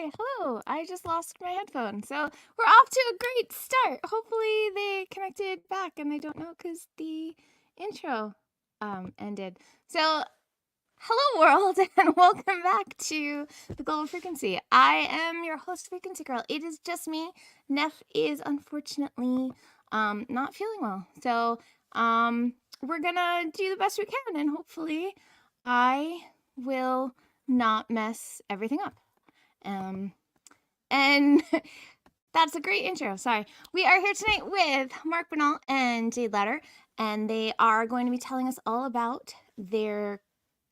Hello, I just lost my headphone, so we're off to a great start. Hopefully they connected back and they don't know because the intro ended. So hello world and welcome back to the Global Frequency. I am your host, Frequency Girl. It is just me. Neff is unfortunately not feeling well, so we're gonna do the best we can, and hopefully I will not mess everything up. And that's a great intro. Sorry. We are here tonight with Mark Bernal and Jade Lowder, and they are going to be telling us all about their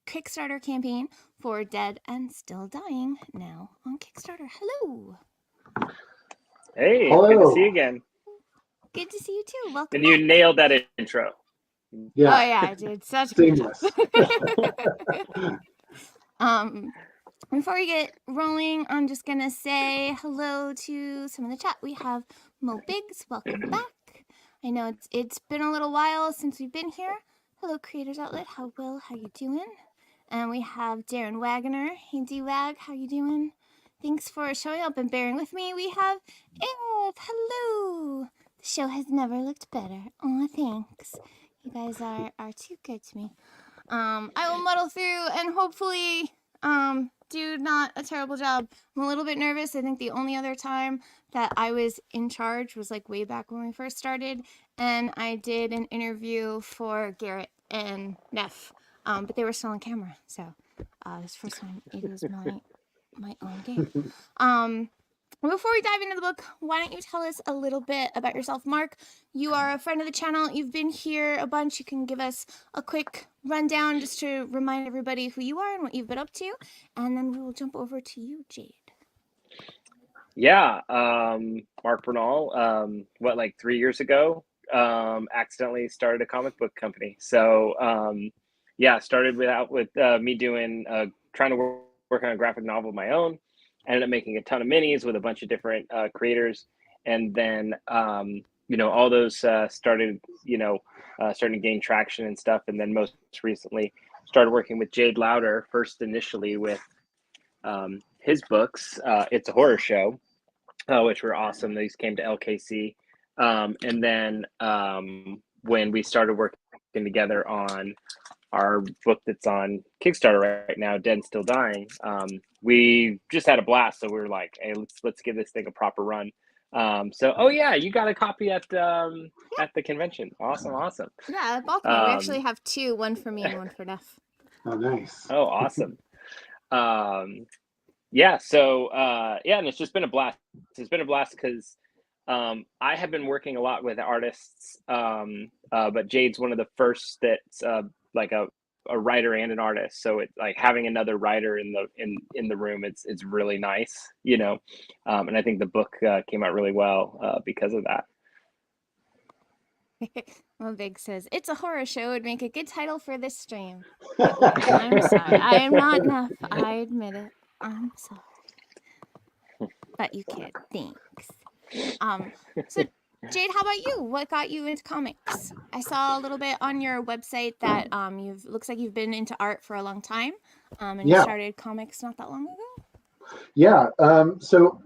Kickstarter campaign for Dead and Still Dying, now on Kickstarter. Hello. Hey, Hello. Good to see you again. Good to see you too. Welcome. And you back. nailed that intro. Yeah. Oh yeah, I did. Such a good job. Before we get rolling, I'm just gonna say hello to some of the chat. We have Mo Biggs, welcome back. I know it's been a little while since we've been here. Hello, Creators Outlet. How you doing? And we have Darren Wagner. Hey, D-Wag, how you doing? Thanks for showing up and bearing with me. We have Ed. Hello. The show has never looked better. Aw, thanks. You guys are too good to me. I will muddle through and hopefully do not a terrible job. I'm a little bit nervous. I think the only other time that I was in charge was like way back when we first started, and I did an interview for Garrett and Neff, but they were still on camera, so this first time it is my own game. Before we dive into the book, why don't you tell us a little bit about yourself? Mark, you are a friend of the channel. You've been here a bunch. You can give us a quick rundown just to remind everybody who you are and what you've been up to. And then we will jump over to you, Jade. Yeah, Mark Bernal, like 3 years ago, accidentally started a comic book company. So, started with me doing, trying to work on a graphic novel of my own. Ended up making a ton of minis with a bunch of different creators, and then all those started starting to gain traction and stuff. And then most recently started working with Jade Lowder, first initially with his books. It's a Horror Show, which were awesome. These came to LKC, and then when we started working together on our book that's on Kickstarter right now, Dead and Still Dying, we just had a blast. So we were like, hey, let's give this thing a proper run. You got a copy at the convention. Awesome. Yeah, Baltimore. We actually have two, one for me and one for Neff. Oh, nice. Oh, awesome. And it's just been a blast. It's been a blast because I have been working a lot with artists, but Jade's one of the first that's like a writer and an artist. So it's like having another writer in the room. It's really nice, and I think the book came out really well because of that. Well, Big says it's a horror show. Would make a good title for this stream. I'm sorry. I am not Neff. I admit it. I'm sorry. But you kid. Thanks. So Jade, how about you? What got you into comics? I saw a little bit on your website that looks like you've been into art for a long time, and you started comics not that long ago. Yeah. So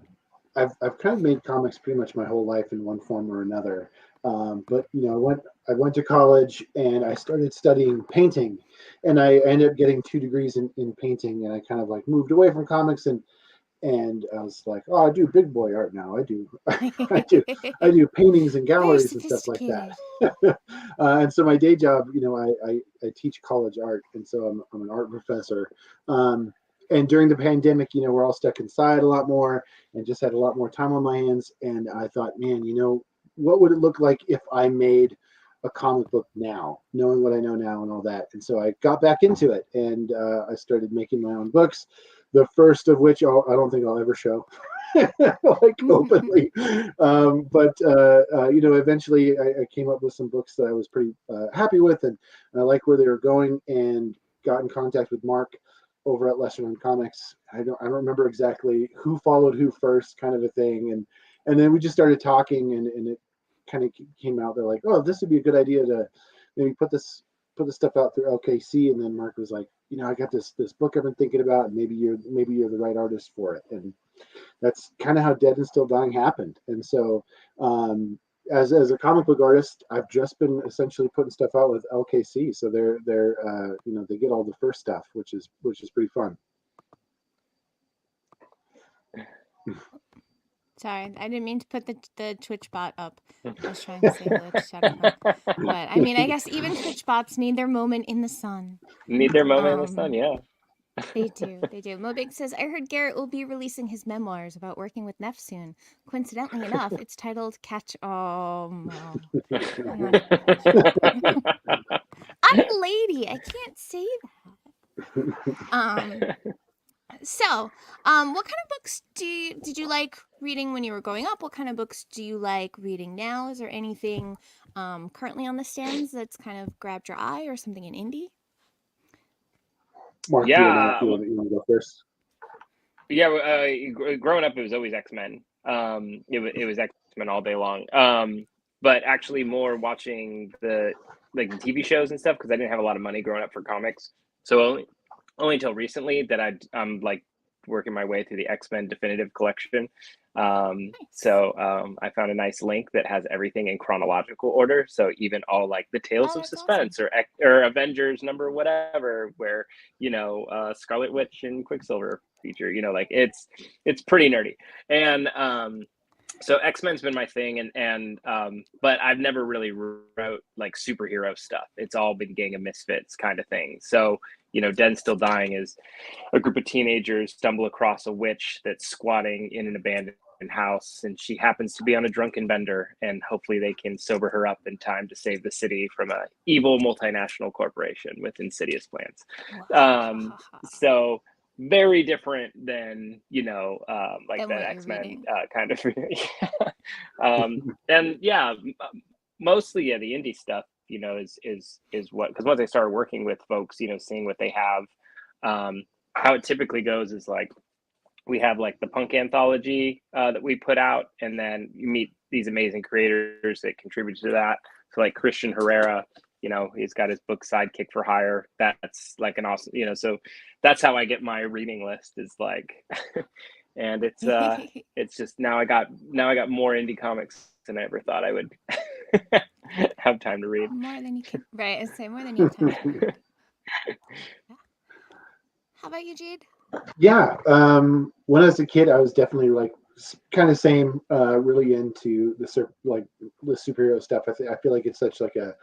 I've kind of made comics pretty much my whole life in one form or another. But I went to college and I started studying painting, and I ended up getting 2 degrees in painting, and I kind of like moved away from comics and I was like, oh, I do big boy art now. I do paintings and galleries and stuff like that. And so my day job, I teach college art, and so I'm an art professor. And during the pandemic, we're all stuck inside a lot more and just had a lot more time on my hands. And I thought, man, what would it look like if I made a comic book now, knowing what I know now and all that. And so I got back into it, and I started making my own books. The first of which I don't think I'll ever show, like openly. But eventually I came up with some books that I was pretty happy with, and I like where they were going, and got in contact with Mark over at Lesser Known Comics. I don't remember exactly who followed who first, kind of a thing, and then we just started talking, and it kind of came out. They're like, oh, this would be a good idea to maybe put this stuff out through LKC. And then Mark was like, I got this book I've been thinking about, and maybe you're the right artist for it. And that's kind of how Dead and Still Dying happened. And so as a comic book artist, I've just been essentially putting stuff out with LKC. So they're they get all the first stuff, which is pretty fun. Sorry, I didn't mean to put the Twitch bot up. I was trying to say hello to Shadowhawk. But I mean, I guess even Twitch bots need their moment in the sun. Need their moment in the sun, yeah. They do. Mobig says, I heard Garrett will be releasing his memoirs about working with Neff soon. Coincidentally enough, it's titled Catch. Oh, no. I'm a lady. I can't say that. So, what kind of books did you like reading when you were growing up? What kind of books do you like reading now? Is there anything currently on the stands that's kind of grabbed your eye, or something in indie? Mark, yeah, you want to go first? Yeah, growing up, it was always X-Men. It was X-Men all day long. But actually, more watching the TV shows and stuff, because I didn't have a lot of money growing up for comics. So only until recently that I'm like working my way through the X-Men Definitive Collection. Nice. So I found a nice link that has everything in chronological order. So even all like the Tales of Suspense, awesome, or Avengers number whatever, where Scarlet Witch and Quicksilver feature. Like it's pretty nerdy. And so X-Men's been my thing, and but I've never really wrote like superhero stuff. It's all been Gang of Misfits kind of thing. So Dead and Still Dying is a group of teenagers stumble across a witch that's squatting in an abandoned house, and she happens to be on a drunken bender, and hopefully they can sober her up in time to save the city from a evil multinational corporation with insidious plans. So very different than like that X-Men kind of and yeah, mostly the indie stuff is what, because once I started working with folks, seeing what they have, how it typically goes is like we have like the punk anthology that we put out, and then you meet these amazing creators that contribute to that. So like Christian Herrera, he's got his book Sidekick for Hire. That's like an awesome, so that's how I get my reading list, is like and it's just now I got more indie comics than I ever thought I would have time to read. More than you can, right? I say more than you have time to read. Yeah. How about you, Jade? Yeah, when I was a kid, I was definitely like kind of same, really into the superhero stuff. I feel like it's such like a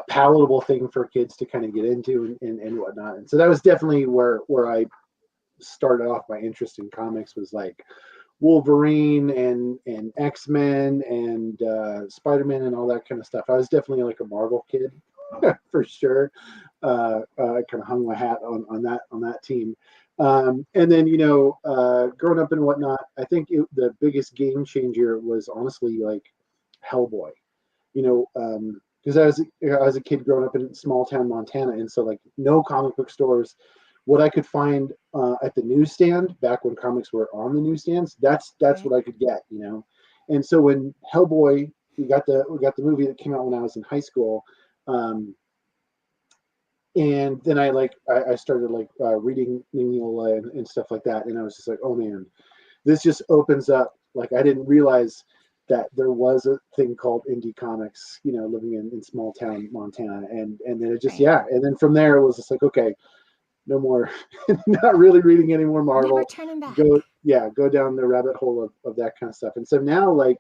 palatable thing for kids to kind of get into and whatnot. And so that was definitely where I started off my interest in comics, was like Wolverine and X-Men and Spider-Man and all that kind of stuff. I was definitely like a Marvel kid for sure. I kind of hung my hat on that team. And then, growing up and whatnot, I think the biggest game changer was honestly like Hellboy, because I was a kid growing up in small town Montana, and so like no comic book stores. What I could find at the newsstand back when comics were on the newsstands, that's what I could get, And so when Hellboy, we got the movie that came out when I was in high school. And then I started like reading Mignola and stuff like that, and I was just like, oh man, this just opens up. Like I didn't realize that there was a thing called indie comics, living in small town Montana, and then it just and then from there it was just like, okay, no more, not really reading any more Marvel. Never turning back. Go down the rabbit hole of that kind of stuff. And so now I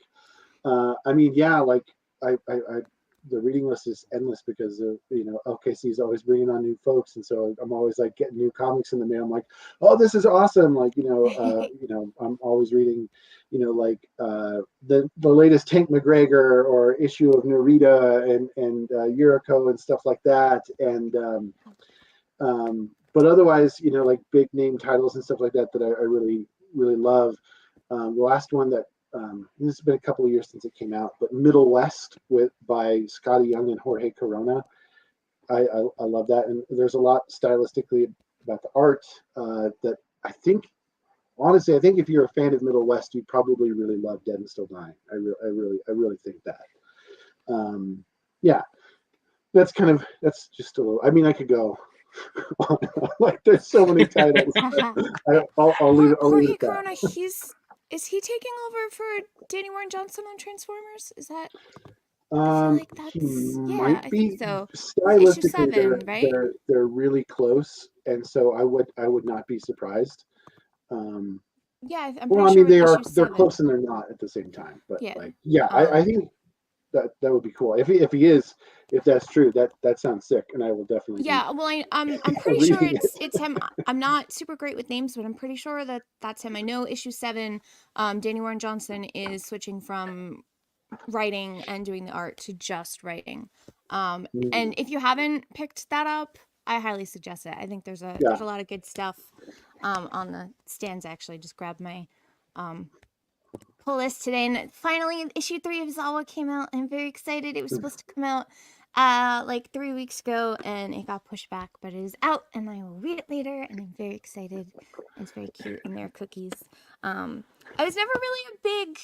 the reading list is endless because of, LKC is always bringing on new folks, and so I'm always like getting new comics in the mail. I'm like, oh, this is awesome! Like, I'm always reading, the latest Tank McGregor or issue of Narita and Yuriko and stuff like that, and but otherwise, like big name titles and stuff like that I really really love. The last one that this has been a couple of years since it came out, but Middle West by Scotty Young and Jorge Corona. I love that, and there's a lot stylistically about the art that I think, honestly, I think if you're a fan of Middle West, you probably really love Dead and Still Dying. I really think that. Yeah, that's just a little. I mean, I could go. Like, there's so many titles. I'll leave it. I'll leave Jorge it at that. Corona, is he taking over for Danny Warren Johnson on Transformers? Is that? I feel like that's, He yeah, might I be. think so. Stylistically, Issue 7, right? they're really close, and so I would not be surprised. Yeah, I'm Well, pretty I sure mean, with issue they're 7. close and they're not at the same time. But Yeah. I think that would be cool if that's true. That sounds sick, and I will definitely. Yeah, well, I'm pretty sure reading it's him. I'm not super great with names, but I'm pretty sure that that's him. I know issue 7, Danny Warren Johnson is switching from writing and doing the art to just writing. And if you haven't picked that up, I highly suggest it. I think there's a lot of good stuff on the stands. Actually, just grabbed my pull list today, and finally issue 3 of Zawa came out. I'm very excited. It was supposed to come out like 3 weeks ago, and it got pushed back, but it is out, and I will read it later, and I'm very excited. It's very cute, and they're cookies. I was never really a big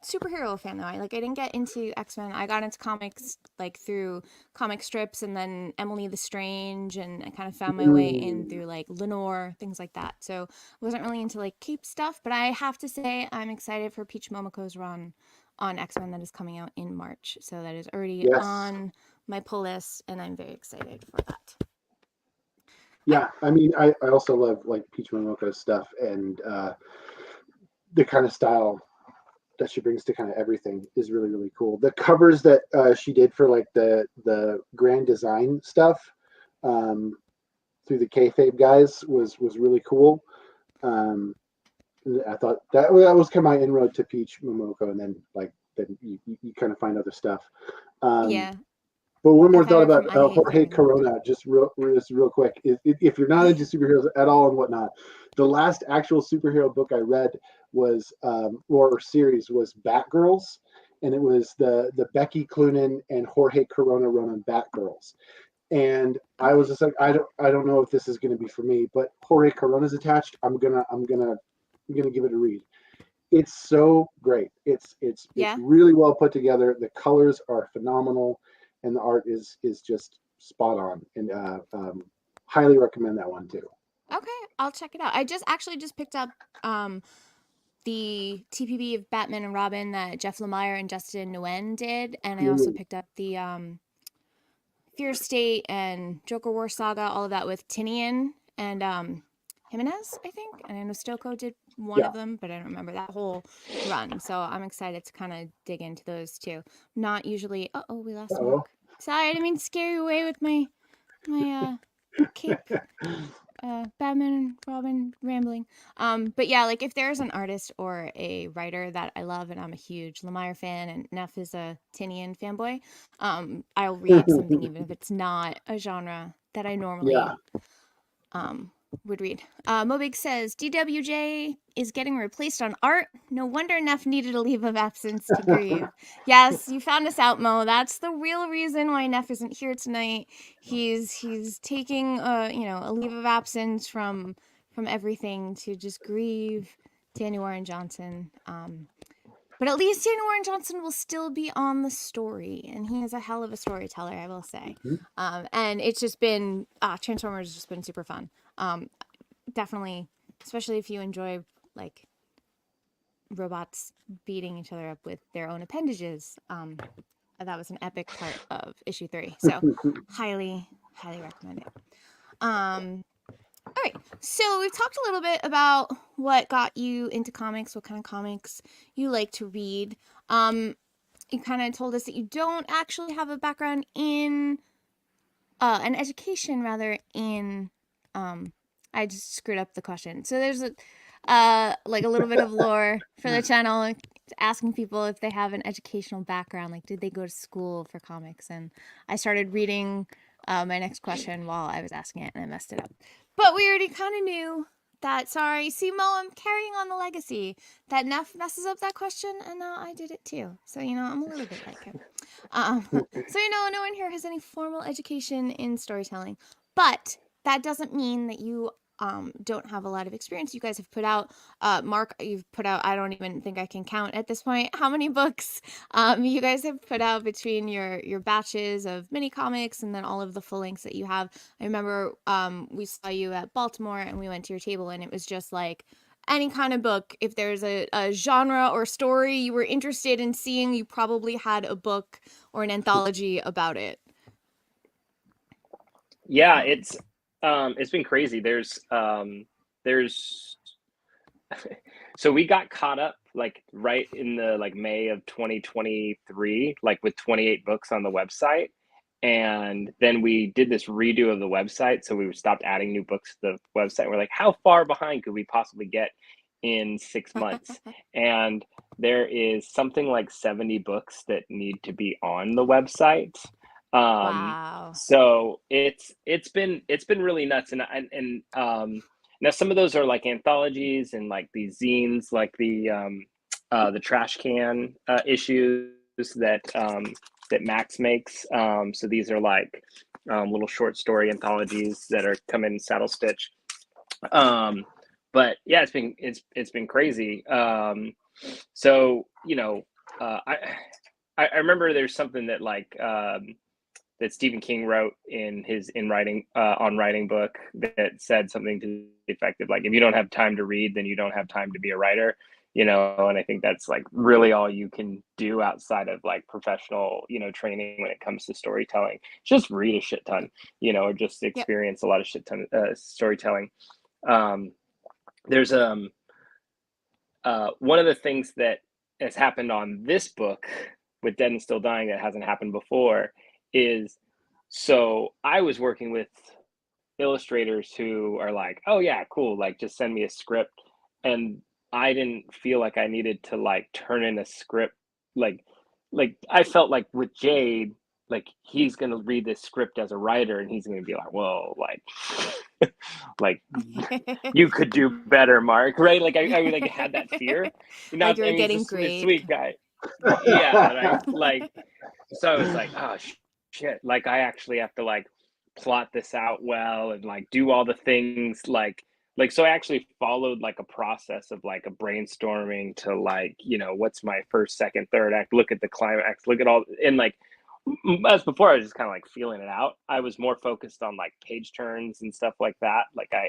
superhero fan, though. I didn't get into X-Men. I got into comics like through comic strips, and then Emily the Strange, and I kind of found my way in through like Lenore, things like that. So I wasn't really into like cape stuff, but I have to say I'm excited for Peach Momoko's run on X-Men that is coming out in March. So that is already on my pull list, and I'm very excited for that. Yeah, I mean, I also love like Peach Momoko's stuff, and the kind of style that she brings to kind of everything is really really cool. The covers that she did for like the grand design stuff through the kayfabe guys was really cool. I thought that was kind of my inroad to Peach Momoko, and then you kind of find other stuff. Yeah. But one more I thought found it about from Jorge iHateFairyland. Corona, just real quick. If you're not into superheroes at all and whatnot, the last actual superhero book I read was, or series, was Batgirls, and it was the Becky Cloonan and Jorge Corona run on Batgirls. And I was just like, I don't know if this is going to be for me, but Jorge Corona's attached. I'm gonna give it a read. It's so great. It's really well put together. The colors are phenomenal, and the art is just spot on. And highly recommend that one too. Okay, I'll check it out. I just picked up the TPB of Batman and Robin that Jeff Lemire and Justin Nguyen did, and I also picked up the Fear State and Joker War Saga, all of that with Tinian and Jimenez, I think. And I know Stoko did one of them, but I don't remember that whole run. So I'm excited to kind of dig into those too. Not usually. We lost Mark. Sorry, I didn't mean to scare you away with my cape. Batman and Robin rambling. But yeah, like if there's an artist or a writer that I love, and I'm a huge Lemire fan, and Neff is a Tinian fanboy, I'll read something even if it's not a genre that I normally would read. Mobig says DWJ is getting replaced on art. No wonder Neff needed a leave of absence to grieve. Yes, you found us out, Mo. That's the real reason why Neff isn't here tonight. He's taking a leave of absence from everything to just grieve Danny Warren Johnson. But at least Danny Warren Johnson will still be on the story, and he is a hell of a storyteller, I will say. And it's just been Transformers has just been super fun. Definitely, especially if you enjoy like robots beating each other up with their own appendages. That was an epic part of issue 3, so highly recommend it. All right, so we've talked a little bit about what got you into comics, what kind of comics you like to read. you kind of told us that you don't actually have a background in an education rather in I just screwed up the question. So there's like a little bit of lore for the channel, asking people if they have an educational background, like did they go to school for comics? And I started reading my next question while I was asking it and I messed it up. But we already kind of knew that. Sorry, see, Mo, I'm carrying on the legacy. That Neff messes up that question, and now I did it too. So, you know, I'm a little bit like him. So, you know, no one here has any formal education in storytelling, but that doesn't mean that you don't have a lot of experience. You guys have put out, Mark, you've put out, I don't even think I can count at this point how many books you guys have put out between your batches of mini comics and then all of the full lengths that you have. I remember we saw you at Baltimore and we went to your table and it was just like any kind of book. If there's a genre or story you were interested in seeing, you probably had a book or an anthology about it. Yeah, it's been crazy. There's so we got caught up like right in the like May of 2023, like with 28 books on the website. And then we did this redo of the website. So we stopped adding new books to the website. We're like, how far behind could we possibly get in 6 months? And there is something like 70 books that need to be on the website. Wow. So it's been really nuts. And now some of those are like anthologies and like these zines, like the trash can issues that Max makes. So these are like little short story anthologies that are come in saddle stitch. But yeah, it's been crazy. So you know, I remember there's something that like that Stephen King wrote in his on writing book that said something to the effect of like, if you don't have time to read, then you don't have time to be a writer, you know. And I think that's like really all you can do outside of like professional, you know, training when it comes to storytelling. Just read a shit ton, you know, or just experience a lot of shit ton storytelling. There's one of the things that has happened on this book with Dead and Still Dying that hasn't happened before is, so I was working with illustrators who are like, oh yeah, cool, like just send me a script. And I didn't feel like I needed to like turn in a script. Like I felt like with Jade, like he's gonna read this script as a writer and he's gonna be like, whoa, like like you could do better, Mark, right? Like I like had that fear. Like you were getting he's a sweet guy. Yeah, right. Like, so I was like, oh shit, like I actually have to like plot this out well and like do all the things like so I actually followed like a process of like a brainstorming to like, you know, what's my first, second, third act, look at the climax, look at all, and like as before I was just kind of like feeling it out. I was more focused on like page turns and stuff like that. Like I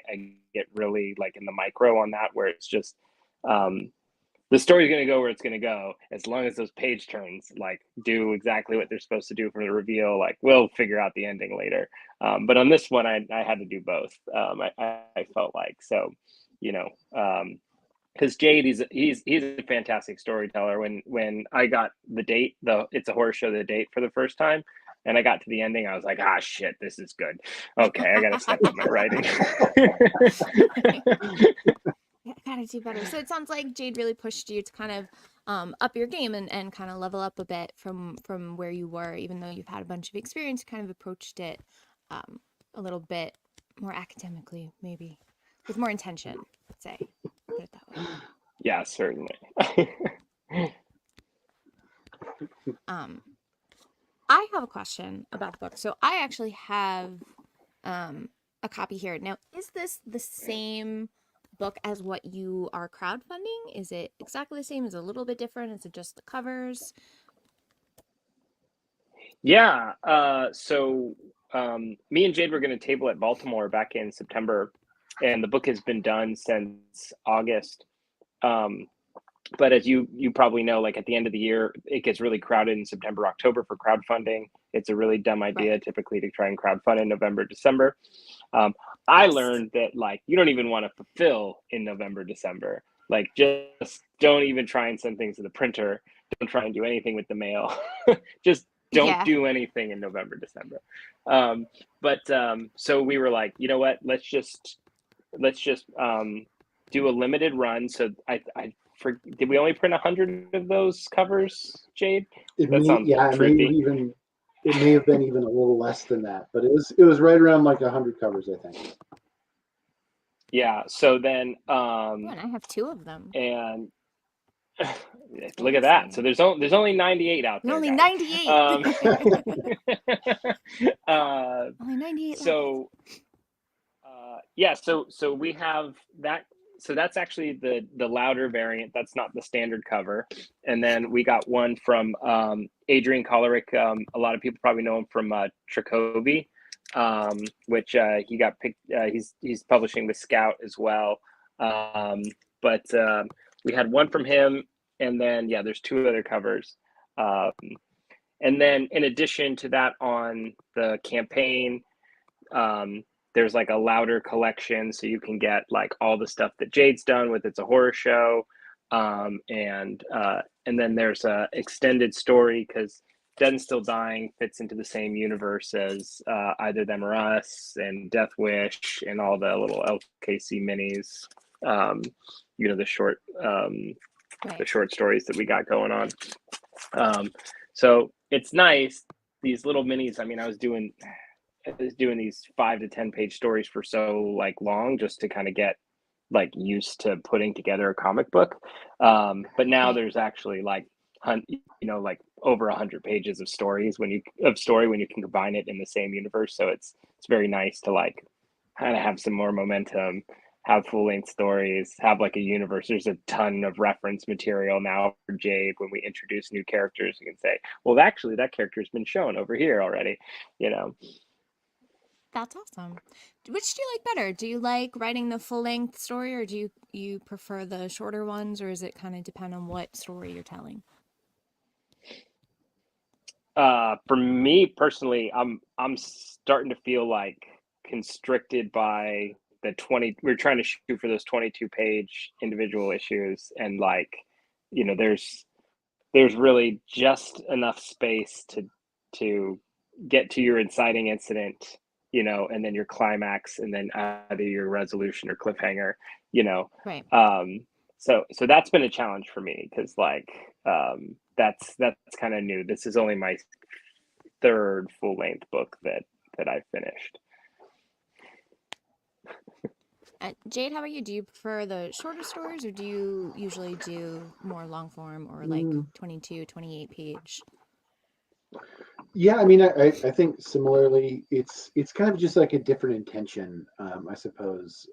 get really like in the micro on that, where it's just the story's going to go where it's going to go, as long as those page turns like do exactly what they're supposed to do for the reveal. Like we'll figure out the ending later. But on this one, I had to do both. I felt like, so, you know, because Jade, he's a fantastic storyteller. When I got the date, It's a Horror Show, the date for the first time, and I got to the ending, I was like, ah, shit, this is good. Okay, I got to step up my writing. Gotta do better. So it sounds like Jade really pushed you to kind of up your game and kind of level up a bit from where you were, even though you've had a bunch of experience. You kind of approached it a little bit more academically, maybe with more intention, let's say. Put it that way. Yeah, certainly. I have a question about the book. So I actually have a copy here. Now, is this the same book as what you are crowdfunding? Is it exactly the same? Is it a little bit different? Is it just the covers? Yeah. So me and Jade were going to table at Baltimore back in September, and the book has been done since August. But as you probably know, like at the end of the year, it gets really crowded in September, October for crowdfunding. It's a really dumb idea typically to try and crowdfund in November, December. I learned that like you don't even want to fulfill in November, December. Like just don't even try and send things to the printer. don't try and do anything with the mail. Just don't Yeah. do anything in November, December. So we were like, you know what? Let's just do a limited run. So did we only print 100 of those covers, Jade? That sounds truthy. It may have been even a little less than that, but it was right around like 100 covers, I think. Yeah. So then, And I have 2 of them. and look at that. So there's only 98 out there. Only guys. 98. Only 98 So yeah, so we have that. So that's actually the Lowder variant. That's not the standard cover. And then we got one from Adrian Kollerick. A lot of people probably know him from Trakobi, which he got picked. He's publishing with Scout as well. But we had one from him, and then yeah, there's 2 other covers. And then in addition to that, on the campaign, there's like a Lowder collection, so you can get like all the stuff that Jade's done with It's a Horror Show, and then there's a extended story because Dead and Still Dying fits into the same universe as Either Them or Us and Death Wish and all the little LKC minis, the short the short stories that we got going on. So it's nice, these little minis. I mean, I was doing these 5 to 10 page stories for so like long just to kind of get like used to putting together a comic book. But now there's actually like like over 100 pages of stories when you can combine it in the same universe. So it's very nice to like kind of have some more momentum, have full-length stories, have like a universe. There's a ton of reference material now for Jade. When we introduce new characters, you can say, well, actually that character's been shown over here already, That's awesome. Which do you like better? Do you like writing the full-length story, or do you prefer the shorter ones, or is it kind of depend on what story you're telling? For me personally, I'm starting to feel like constricted by the 20. We're trying to shoot for those 22-page individual issues, and like, there's really just enough space to get to your inciting incident, and then your climax, and then either your resolution or cliffhanger, Right. So that's been a challenge for me because like that's kind of new. This is only my 3rd full-length book that I finished. Jade, how about you? Do you prefer the shorter stories, or do you usually do more long form, or like 22, 28 page? Yeah, I mean, I think similarly, it's kind of just like a different intention, I suppose.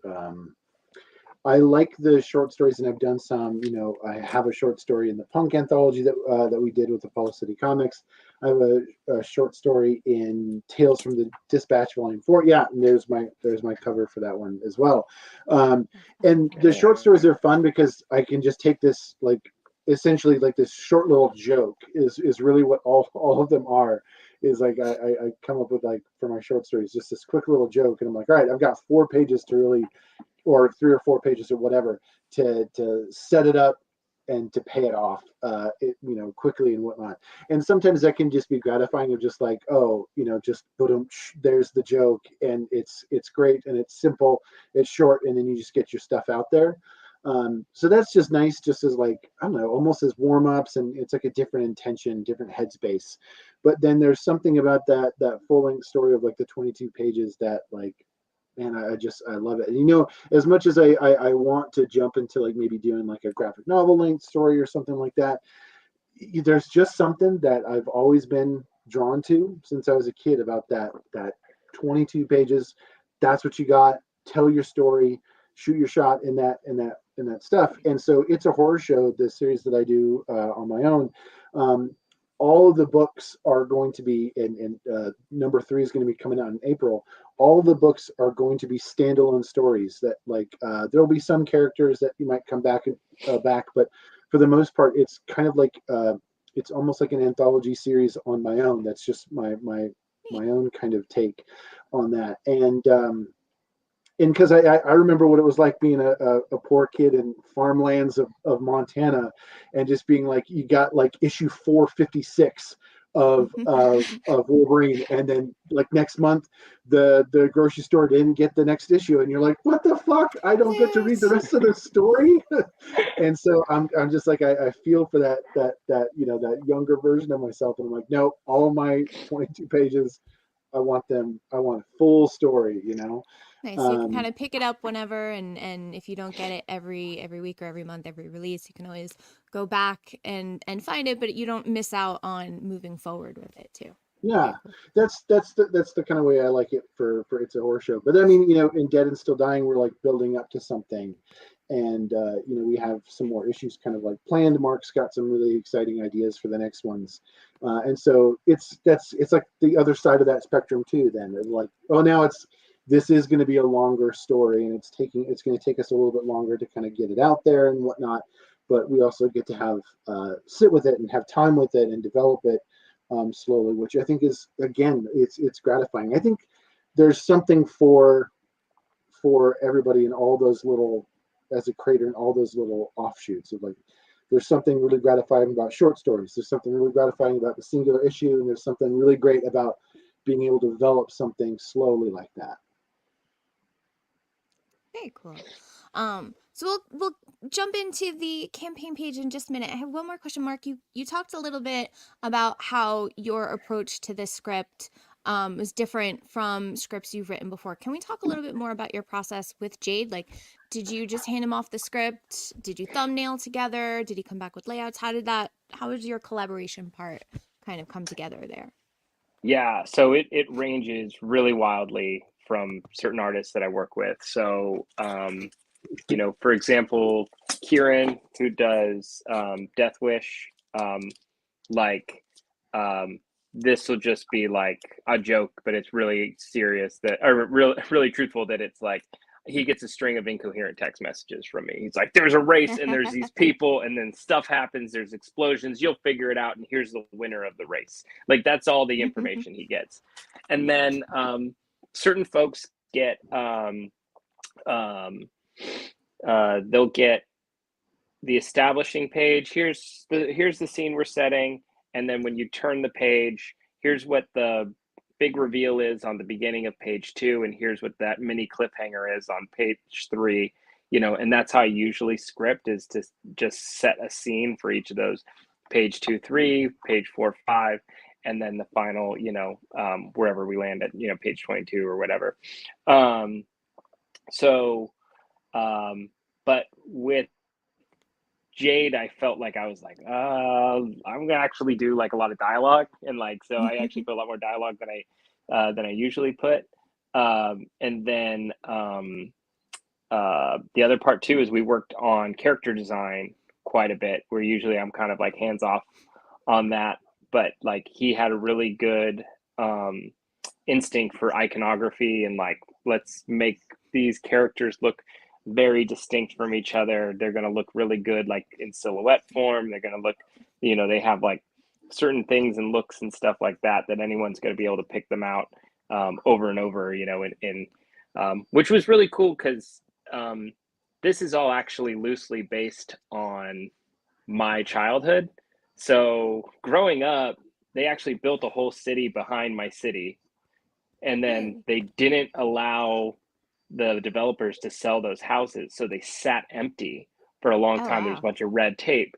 I like the short stories, and I've done some. I have a short story in the punk anthology that we did with Apollo City Comics. I have a short story in Tales from the Dispatch Volume 4. Yeah, and there's my cover for that one as well. And the short stories are fun because I can just take this like essentially like this short little joke is really what all of them are. Is like I come up with like for my short stories just this quick little joke, and I'm like, all right, I've got 4 pages to really, or 3 or 4 pages or whatever to set it up and to pay it off quickly and whatnot. And sometimes that can just be gratifying of just like, oh, just boom, there's the joke, and it's great, and it's simple, it's short, and then you just get your stuff out there. So that's just nice, just as like, I don't know, almost as warm-ups, and it's like a different intention, different headspace. But then there's something about that full-length story of like the 22 pages that like, man, I love it. And as much as I want to jump into like maybe doing like a graphic novel length story or something like that, there's just something that I've always been drawn to since I was a kid about that 22 pages. That's what you got. Tell your story, shoot your shot in that stuff. And so It's a Horror Show, the series that I do on my own. All of the books are going to be, and number 3 is going to be coming out in April. All of the books are going to be standalone stories that like there'll be some characters that you might come back, but for the most part, it's kind of like it's almost like an anthology series on my own. That's just my own kind of take on that. And and because I remember what it was like being a poor kid in farmlands of Montana, and just being like, you got like issue 456 of Wolverine, and then like next month the grocery store didn't get the next issue, and you're like, what the fuck? I don't get to read the rest of the story. And so I'm just like, I feel for that you know, that younger version of myself, and I'm like, no, all my 22 pages, I want a full story, you know. Nice. So you can kind of pick it up whenever, and if you don't get it every week or every month, every release, you can always go back and find it, but you don't miss out on moving forward with it too. Yeah, Cool. that's the kind of way I like it for It's a Horror Show. But I mean, you know, in Dead and Still Dying, we're like building up to something, and you know, we have some more issues kind of like planned. Mark's got some really exciting ideas for the next ones, and so it's like the other side of that spectrum too. Then it's like, oh, now this is going to be a longer story, and it's going to take us a little bit longer to kind of get it out there and whatnot. But we also get to have sit with it and have time with it and develop it slowly, which I think is, again, it's gratifying. I think there's something for everybody in all those little, as a creator, in all those little offshoots of like, there's something really gratifying about short stories. There's something really gratifying about the singular issue, and there's something really great about being able to develop something slowly like that. Very cool. So we'll jump into the campaign page in just a minute. I have one more question, Mark. You talked a little bit about how your approach to this script was different from scripts you've written before. Can we talk a little bit more about your process with Jade? Like, did you just hand him off the script? Did you thumbnail together? Did he come back with layouts? How did your collaboration part kind of come together there? Yeah, so it ranges really wildly from certain artists that I work with. So, you know, for example, Kieran, who does Death Wish, like this will just be like a joke, but it's really serious that, or really truthful that it's like he gets a string of incoherent text messages from me. He's like, there's a race and there's these people and then stuff happens, there's explosions, you'll figure it out, and here's the winner of the race. Like, that's all the information he gets. And then certain folks get they'll get the establishing page. Here's the scene we're setting, and then when you turn the page, here's what the big reveal is on the beginning of page 2, and here's what that mini cliffhanger is on page 3. You know, and that's how I usually script, is to just set a scene for each of those: page 2, 3, page 4, 5, and then the final, you know, wherever we land at, you know, page 22 or whatever. But with Jade, I felt like I was like, I'm gonna actually do like a lot of dialogue, and like, so I actually put a lot more dialogue than I usually put. And then the other part too is we worked on character design quite a bit. Where usually I'm kind of like hands off on that, but like he had a really good instinct for iconography, and like, let's make these characters look very distinct from each other. They're going to look really good like in silhouette form. They're going to look, you know, they have like certain things and looks and stuff like that anyone's going to be able to pick them out over and over, you know, in which was really cool, because this is all actually loosely based on my childhood. So growing up, they actually built a whole city behind my city, and then they didn't allow the developers to sell those houses, so they sat empty for a long Oh, time. There's a wow. bunch of red tape,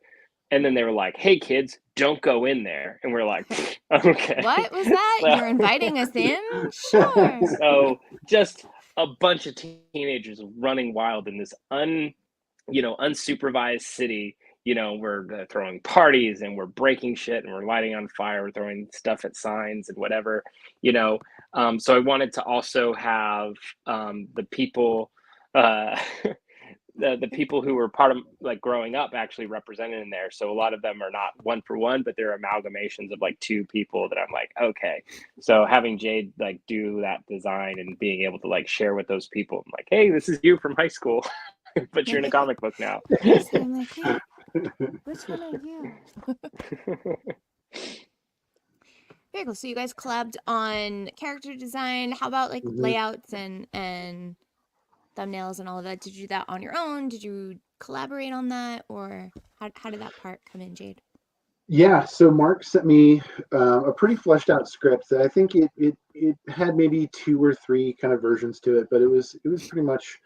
and then they were like, hey kids, don't go in there, and we're like, okay. What was that? So, You're inviting us in? Sure. so just a bunch of teenagers running wild in this unsupervised city. You know, we're throwing parties and we're breaking shit and we're lighting on fire, we're throwing stuff at signs and whatever, you know. So I wanted to also have the people, uh, the people who were part of like growing up actually represented in there. So a lot of them are not one for one, but they're amalgamations of like two people that I'm like, okay. So having Jade like do that design and being able to like share with those people, I'm like, hey, this is you from high school, but you're in a comic book now. So I'm like, wait, which one are you? Very cool. So you guys collabed on character design. How about like layouts and thumbnails and all of that. Did you do that on your own? Did you collaborate on that, or how did that part come in, Jade? Yeah, so Mark sent me a pretty fleshed out script that I think it had maybe 2 or 3 kind of versions to it, but it was pretty much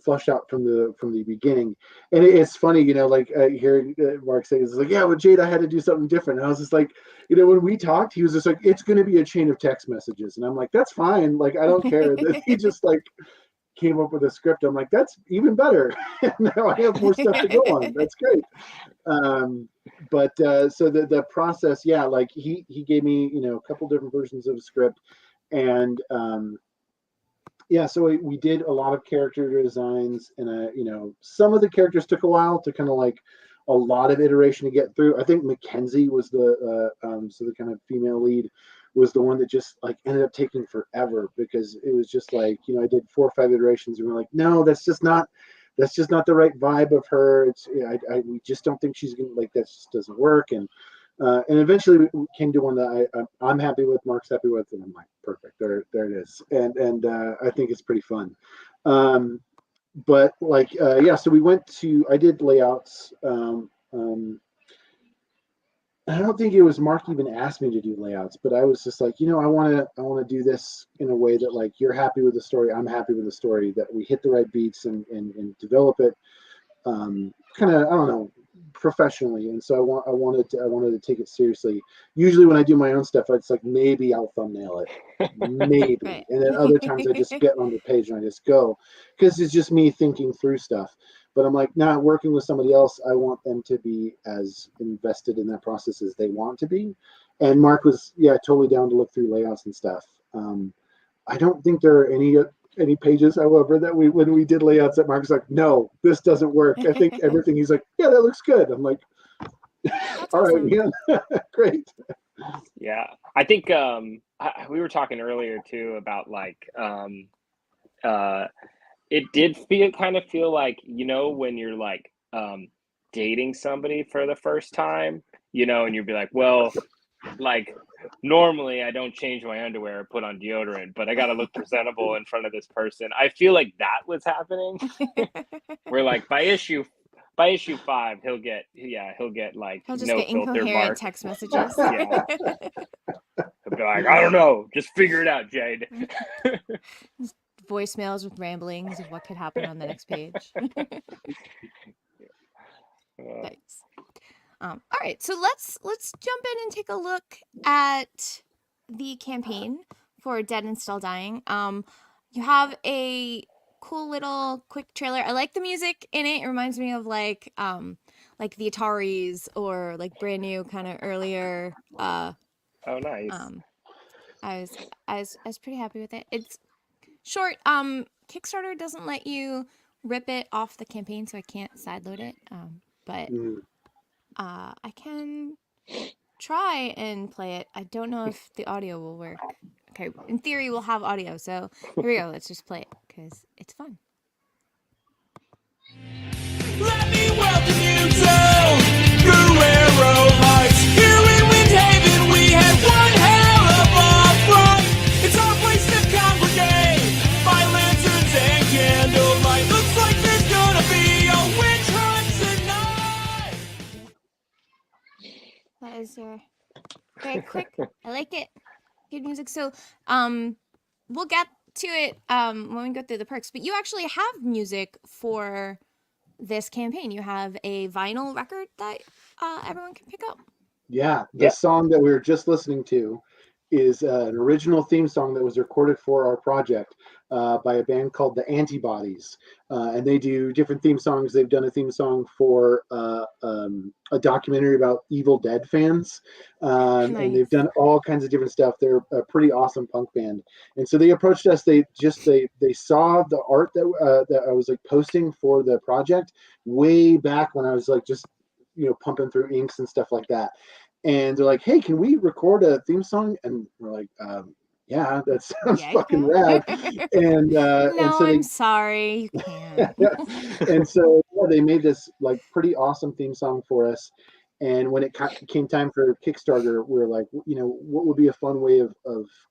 flushed out from the beginning. And it's funny, like hearing Mark say, it's like, yeah, with Jade, I had to do something different. And I was just like, when we talked, he was just like, it's going to be a chain of text messages, and I'm like, that's fine. Like, I don't care. That he just like came up with a script. I'm like, that's even better. Now I have more stuff to go on. That's great. But so the process, yeah, like he gave me a couple different versions of the script, and yeah, so we did a lot of character designs, and some of the characters took a while to kind of like a lot of iteration to get through. I think Mackenzie was so the kind of female lead was the one that just like ended up taking forever, because it was just like, I did 4 or 5 iterations, and we're like, no, that's just not the right vibe of her. It's we just don't think she's gonna, like, that just doesn't work. And eventually we came to one that I'm happy with, Mark's happy with, and I'm like, perfect, there it is. And I think it's pretty fun. But like, yeah, so I did layouts. I don't think it was Mark even asked me to do layouts, but I was just like, I want to do this in a way that, like, you're happy with the story, I'm happy with the story, that we hit the right beats and develop it, kind of, I don't know, professionally. And so I wanted to take it seriously. Usually when I do my own stuff, it's like, maybe I'll thumbnail it, maybe. Right. And then other times I just get on the page and I just go, because it's just me thinking through stuff. But I'm like, not working with somebody else, I want them to be as invested in that process as they want to be. And Mark was, yeah, totally down to look through layouts and stuff. I don't think there are any pages, however, that when we did layouts, that Mark's like, no, this doesn't work. I think everything, he's like, yeah, that looks good. I'm like, That's all awesome. right, yeah, great. Yeah, I think we were talking earlier too about like it did feel like, when you're like dating somebody for the first time, and you'd be like, well, like, normally I don't change my underwear or put on deodorant, but I got to look presentable in front of this person. I feel like that was happening. Where like by issue 5, he'll get like He'll just no get filter incoherent Mark. text messages. Yeah. He'll be like, I don't know, just figure it out, Jade. Voicemails with ramblings of what could happen on the next page. Nice. All right, so let's jump in and take a look at the campaign for Dead and Still Dying. You have a cool little quick trailer. I like the music in it. It reminds me of like the Ataris, or like brand new kind of earlier. Oh, nice. I was pretty happy with it. It's short. Kickstarter doesn't let you rip it off the campaign, so I can't sideload it. But I can try and play it. I don't know if the audio will work. Okay, in theory we'll have audio, so here we go. Let's just play it because it's fun. Let me welcome you to Guerrero Heights. Here in Windhaven we had one hell of a fun. It's our place to congregate by lanterns and candlelight. Looks like there's gonna be a witch hunt tonight. That is very quick. I like it. Good music. So we'll get to it when we go through the perks. But you actually have music for this campaign. You have a vinyl record that everyone can pick up. Yeah, the song that we were just listening to is an original theme song that was recorded for our project by a band called the Antibodies, and they do different theme songs. They've done a theme song for a documentary about Evil Dead fans, Nice. and they've done all kinds of different stuff. They're a pretty awesome punk band, and so they approached us. They saw the art that I was like posting for the project way back when I was like just pumping through inks and stuff like that. And they're like, hey, can we record a theme song? And we're like, yeah, that sounds fucking rad. And no, and so I'm sorry, you can't. and so they made this like pretty awesome theme song for us. And when it came time for Kickstarter, we were like, what would be a fun way of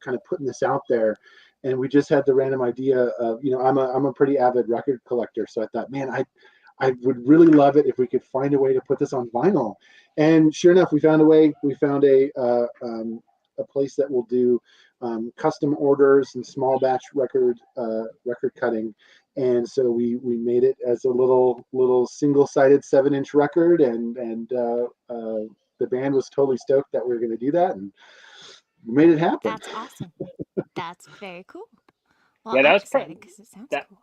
kind of putting this out there? and we just had the random idea of, I'm a pretty avid record collector, so I thought, man, I would really love it if we could find a way to put this on vinyl. And sure enough, we found a way. We found a place that will do custom orders and small batch record cutting. And so we made it as a little single-sided 7-inch record, and the band was totally stoked that we were going to do that, and we made it happen. That's awesome. That's very cool. Well, Yeah, I'm that was excited because it sounds that cool.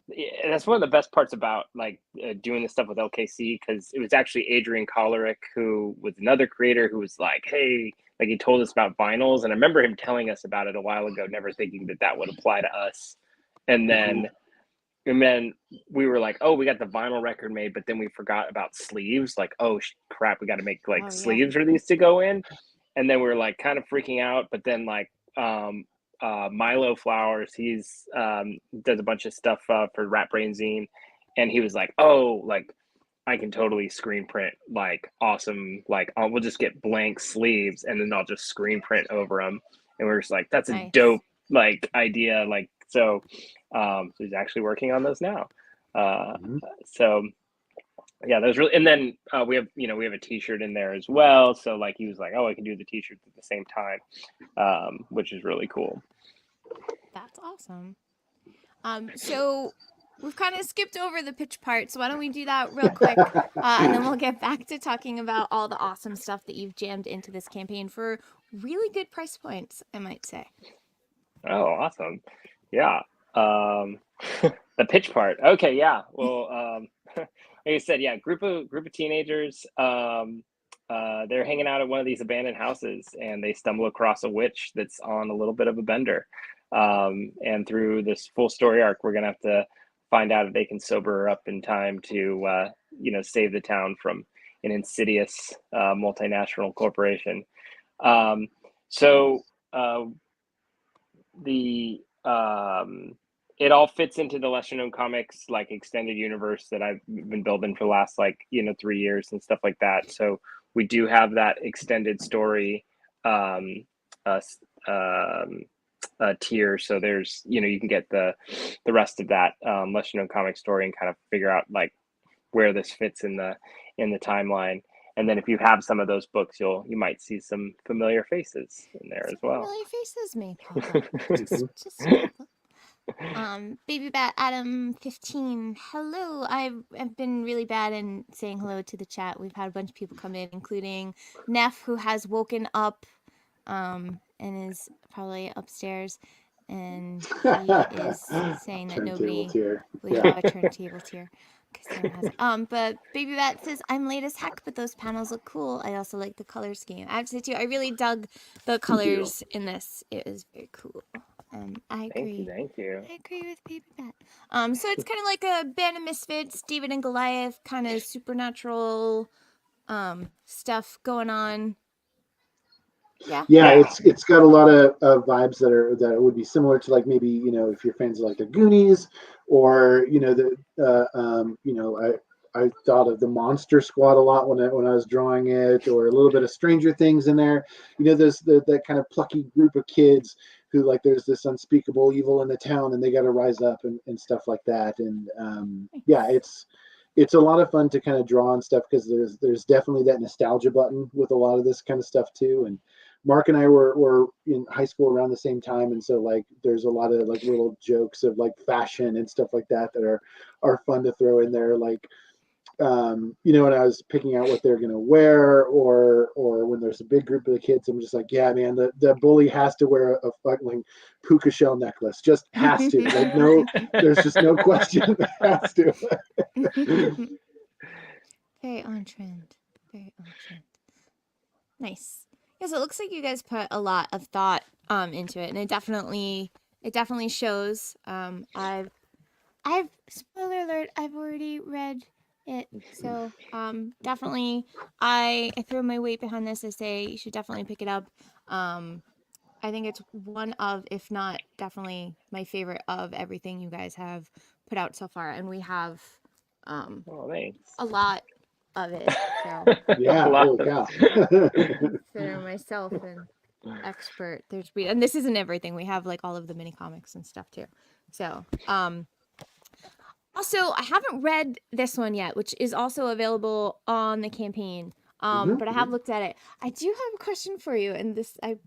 yeah, that's one of the best parts about like doing this stuff with LKC, because it was actually Adrian Kollerick, who was another creator, who was like, hey, like he told us about vinyls, and I remember him telling us about it a while ago, never thinking that would apply to us. And then we were like, oh, we got the vinyl record made, but then we forgot about sleeves. Like, oh crap, we got to make like sleeves for these to go in. And then we were like kind of freaking out, but then like Milo Flowers, he's does a bunch of stuff for Rat Brain Zine, and he was like, oh, like I can totally screen print like awesome, like we'll just get blank sleeves and then I'll just screen print over them. And we're just like, that's a dope like idea. Like, so he's actually working on those now. So yeah, that was really, and then we have a t-shirt in there as well. So like he was like, oh, I can do the t-shirts at the same time, which is really cool. That's awesome. So we've kind of skipped over the pitch part, so why don't we do that real quick, and then we'll get back to talking about all the awesome stuff that you've jammed into this campaign for really good price points, I might say. Oh, awesome. Yeah. The pitch part. Okay, yeah. Well, like I said, yeah, group of teenagers, they're hanging out at one of these abandoned houses, and they stumble across a witch that's on a little bit of a bender. And through this full story arc, we're gonna have to find out if they can sober her up in time to save the town from an insidious multinational corporation. It all fits into the lesser known comics like extended universe that I've been building for the last 3 years and stuff like that. So we do have that extended story tier. So there's you can get the rest of that lesser known comic story and kind of figure out like where this fits in the timeline. And then if you have some of those books, you might see some familiar faces in there as well. Familiar faces may pop up. just Baby Bat Adam 15. Hello. I've been really bad in saying hello to the chat. We've had a bunch of people come in, including Neff, who has woken up and is probably upstairs, and he is saying that nobody we have a turntable tier. But Baby Bat says, I'm late as heck, but those panels look cool. I also like the color scheme. I have to say too, I really dug the colors in this. It was very cool. I agree. Thank you. I agree with Baby Bat. So it's kind of like a band of misfits, David and Goliath, kind of supernatural stuff going on. Yeah, it's got a lot of vibes that would be similar to like maybe if you're fans of like the Goonies, or I thought of the Monster Squad a lot when I was drawing it, or a little bit of Stranger Things in there. There's that kind of plucky group of kids who like there's this unspeakable evil in the town and they got to rise up and stuff like that. And it's a lot of fun to kind of draw on stuff because there's definitely that nostalgia button with a lot of this kind of stuff too. And Mark and I were in high school around the same time, and so like there's a lot of like little jokes of like fashion and stuff like that are fun to throw in there. Like when I was picking out what they're gonna wear, or when there's a big group of the kids, I'm just like, yeah, man, the bully has to wear a fucking puka shell necklace, just has to. Like no, there's just no question, has to. Very on trend. Nice. Yes, it looks like you guys put a lot of thought into it, and it definitely shows. I've spoiler alert, I've already read it, so definitely I throw my weight behind this. I say you should definitely pick it up. I think it's one of, if not definitely my favorite of everything you guys have put out so far, and we have a lot of it. So yeah, holy cow. consider myself and expert. And this isn't everything. We have like all of the mini comics and stuff too. So, also, I haven't read this one yet, which is also available on the campaign. But I have looked at it. I do have a question for you, and the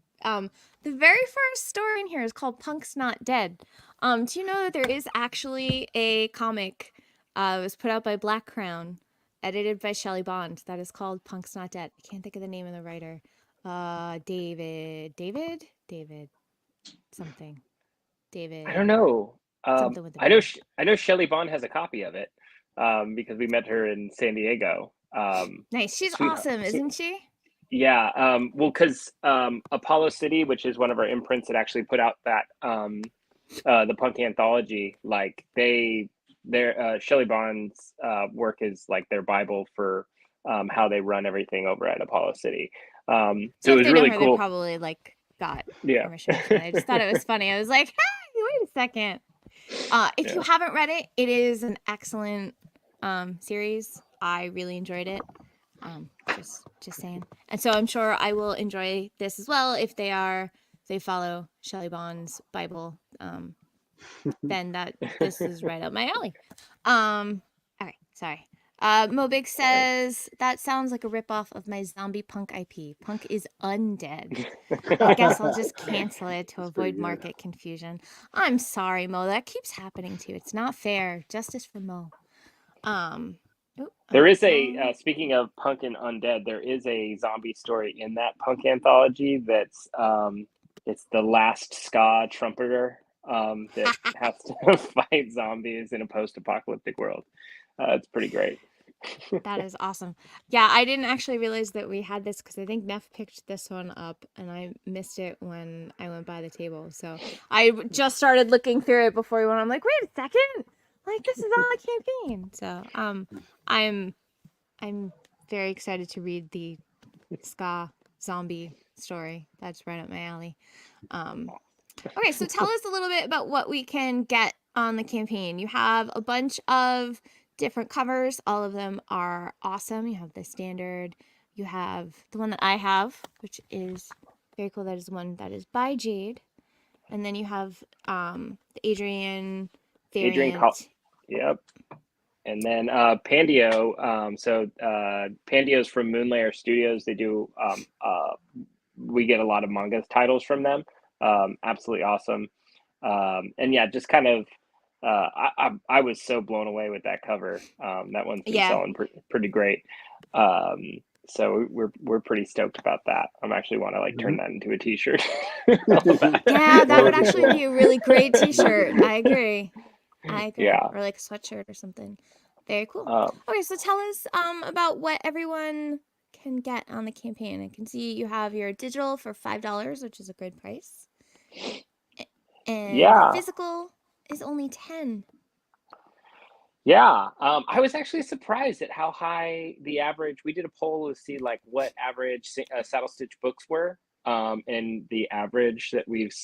very first story in here is called "Punk's Not Dead." Do you know that there is actually a comic? It was put out by Black Crown, edited by Shelley Bond. That is called "Punk's Not Dead." I can't think of the name of the writer. David, something. David. I don't know. Something with the I know. B. I know Shelley Bond has a copy of it because we met her in San Diego. Nice. She's Sweet, awesome, isn't she? yeah. Well, because Apollo City, which is one of our imprints that actually put out that the punk anthology, like their Shelley Bond's work is like their Bible for how they run everything over at Apollo City. So So it if was they know really her, cool. they probably like got Yeah. permission. I just thought it was funny. I was like, hey, wait a second. If you haven't read it, it is an excellent series. I really enjoyed it. Just saying. And so I'm sure I will enjoy this as well if they follow Shelley Bond's Bible. Then this is right up my alley. All right, sorry. Mobig says that sounds like a ripoff of my zombie punk IP. Punk is undead. I guess I'll just cancel it to avoid market confusion. I'm sorry, Mo. That keeps happening to you. It's not fair. Justice for Mo. There is a speaking of punk and undead, there is a zombie story in that punk anthology that's it's the last ska trumpeter that has to fight zombies in a post-apocalyptic world. It's pretty great. That is awesome. Yeah, I didn't actually realize that we had this because I think Neff picked this one up and I missed it when I went by the table. So I just started looking through it before we went. I'm like, wait a second, like this is on the campaign. So I'm very excited to read the ska zombie story. That's right up my alley. Okay, so tell us a little bit about what we can get on the campaign. You have a bunch of different covers. All of them are awesome. You have the standard. You have the one that I have, which is very cool. That is the one that is by Jade. And then you have the Adrian variant. Yep. And then Pandio. Pandio's from Moonlayer Studios. They do. We get a lot of manga titles from them. Absolutely awesome. And yeah, just kind of. I was so blown away with that cover. That one's been selling pretty great. So we're pretty stoked about that. I'm actually want to like turn that into a T-shirt. Yeah, that would actually be a really great T-shirt. I agree. Yeah. Or like a sweatshirt or something. Very cool. Okay, so tell us about what everyone can get on the campaign. I can see you have your digital for $5, which is a good price. And physical is only 10. Yeah, I was actually surprised at how high the average. We did a poll to see like what average Saddle Stitch books were, and the average that we've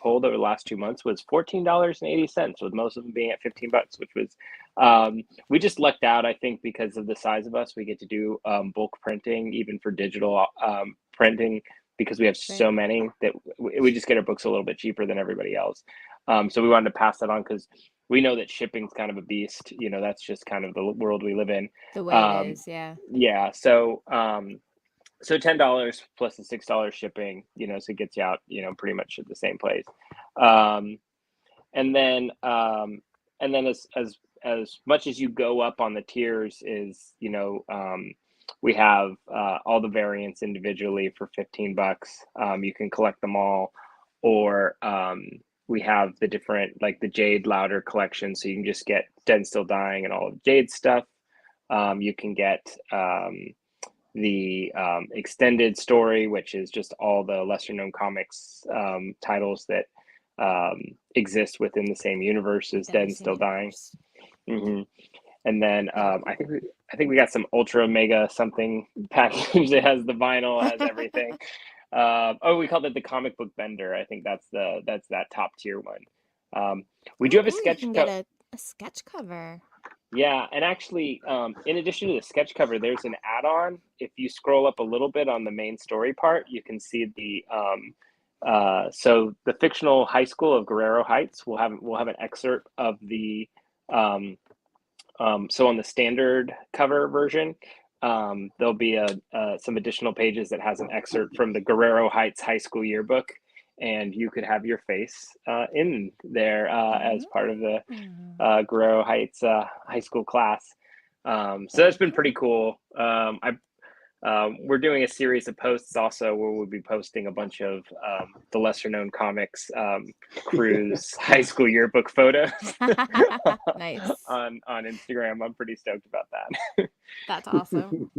pulled over the last 2 months was $14.80, with most of them being at $15, which was we just lucked out, I think, because of the size of us. We get to do bulk printing even for digital printing because we have so many that we just get our books a little bit cheaper than everybody else. So we wanted to pass that on because we know that shipping's kind of a beast. You know, that's just kind of the world we live in. The way it is, yeah. Yeah. So so $10 plus the $6 shipping, you know, so it gets you out, you know, pretty much at the same place. And then as much as you go up on the tiers is, you know, we have all the variants individually for $15. You can collect them all, or we have the different, like the Jade Lowder collection, so you can just get Dead and Still Dying and all of Jade's stuff. You can get the extended story, which is just all the lesser known comics titles that exist within the same universe as Dead and Still Dying. Mm-hmm. And then I think we got some ultra mega something package that has the vinyl, has everything. We called it the comic book bender. I think that's that top tier one. We do have a sketch. You can get a sketch cover. Yeah, and actually, in addition to the sketch cover, there's an add-on. If you scroll up a little bit on the main story part, you can see so the fictional high school of Guerrero Heights will have an excerpt of the um, so on the standard cover version, there'll be some additional pages that has an excerpt from the Guerrero Heights High School yearbook, and you could have your face in there as part of the Guerrero Heights high school class. So that's been pretty cool. We're doing a series of posts also where we'll be posting a bunch of the lesser known comics crews high school yearbook photos Nice. on Instagram. I'm pretty stoked about that. That's awesome.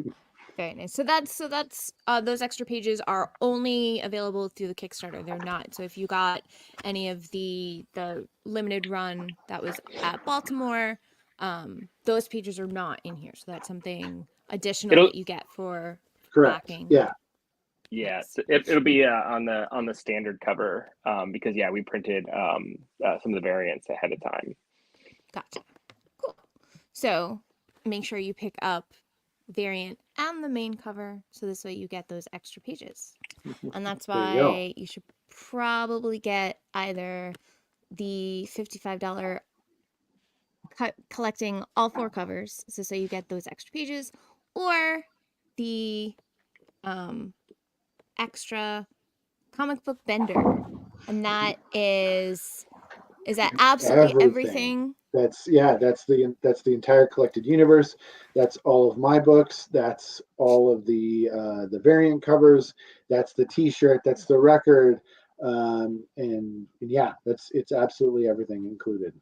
Very nice. So that's those extra pages are only available through the Kickstarter. They're not. So if you got any of the limited run that was at Baltimore, those pages are not in here. So that's something additional that you get for Correct. backing. Yeah. Yeah, Nice. so it'll be on the standard cover because we printed some of the variants ahead of time. Gotcha. Cool. So make sure you pick up variant and the main cover so this way you get those extra pages. And that's There you go. why you should probably get either the $55 collecting all 4 covers so you get those extra pages, or the extra comic book bender, and that is that absolutely everything. That's the entire collected universe. That's all of my books. That's all of the variant covers. That's the T-shirt. That's the record. And yeah, it's absolutely everything included.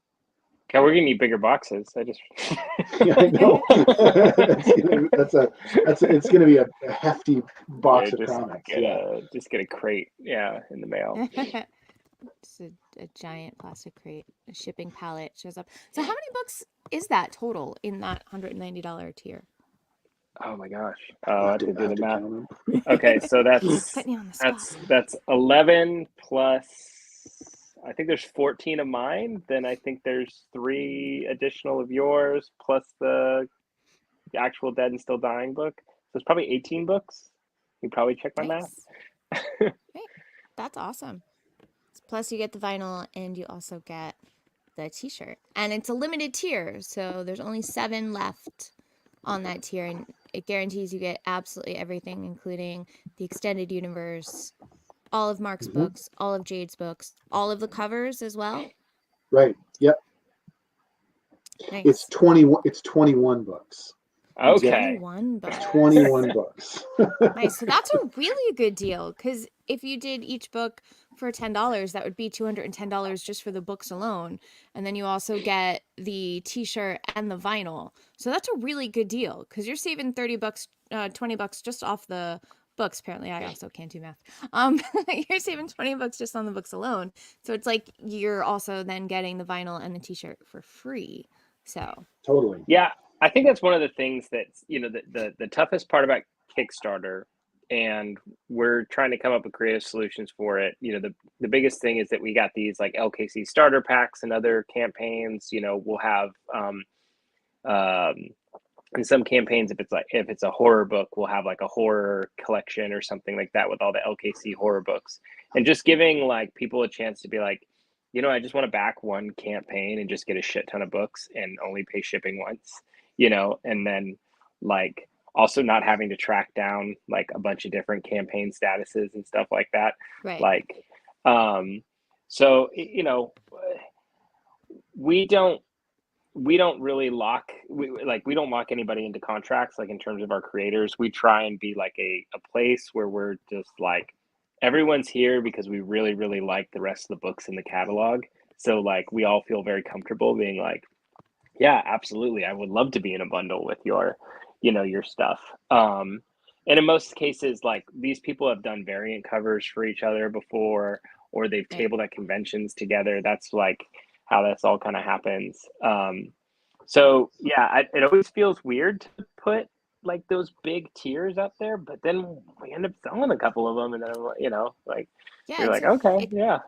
Okay, we're gonna need bigger boxes. I just Yeah, I know. It's gonna be a hefty box of comics. Just get a crate, in the mail. It's a giant plastic crate. A shipping pallet shows up. So how many books is that total in that $190 tier? Oh my gosh! I have to do the math. count 'em. Okay, so Putting you on the spot. that's 11 plus. I think there's 14 of mine. Then I think there's 3 additional of yours plus the actual Dead and Still Dying book. So it's probably 18 books. You probably check my math. Great. That's awesome. Plus you get the vinyl and you also get the T-shirt. And it's a limited tier, so there's only 7 left on that tier, and it guarantees you get absolutely everything, including the extended universe, all of Mark's books, all of Jade's books, all of the covers as well. Right. Yep. Nice. It's 21. It's 21 books. Okay. 21 books. 21 books. Nice. So that's a really good deal, because if you did each book for $10, that would be $210 just for the books alone. And then you also get the T-shirt and the vinyl. So that's a really good deal, because you're saving $30, $20 just off the books. Apparently I also can't do math. You're saving $20 just on the books alone. So it's like you're also then getting the vinyl and the T-shirt for free. So Totally. Yeah, I think that's one of the things that's the toughest part about Kickstarter, and we're trying to come up with creative solutions for it. The biggest thing is that we got these like LKC starter packs and other campaigns. We'll have in some campaigns, if it's a horror book, we'll have like a horror collection or something like that with all the LKC horror books, and just giving like people a chance to be like, I just want to back one campaign and just get a shit ton of books and only pay shipping once, and then like also not having to track down like a bunch of different campaign statuses and stuff like that. right. Like, so, we don't really we don't lock anybody into contracts. Like in terms of our creators, we try and be like a place where we're just like, everyone's here because we really, really like the rest of the books in the catalog. So like we all feel very comfortable being like, yeah, absolutely, I would love to be in a bundle with your stuff. And in most cases, like these people have done variant covers for each other before, or they've tabled at conventions together. That's like how this all kind of happens. So yeah, it always feels weird to put like those big tiers up there, but then we end up selling a couple of them, and then you're like, okay, yeah.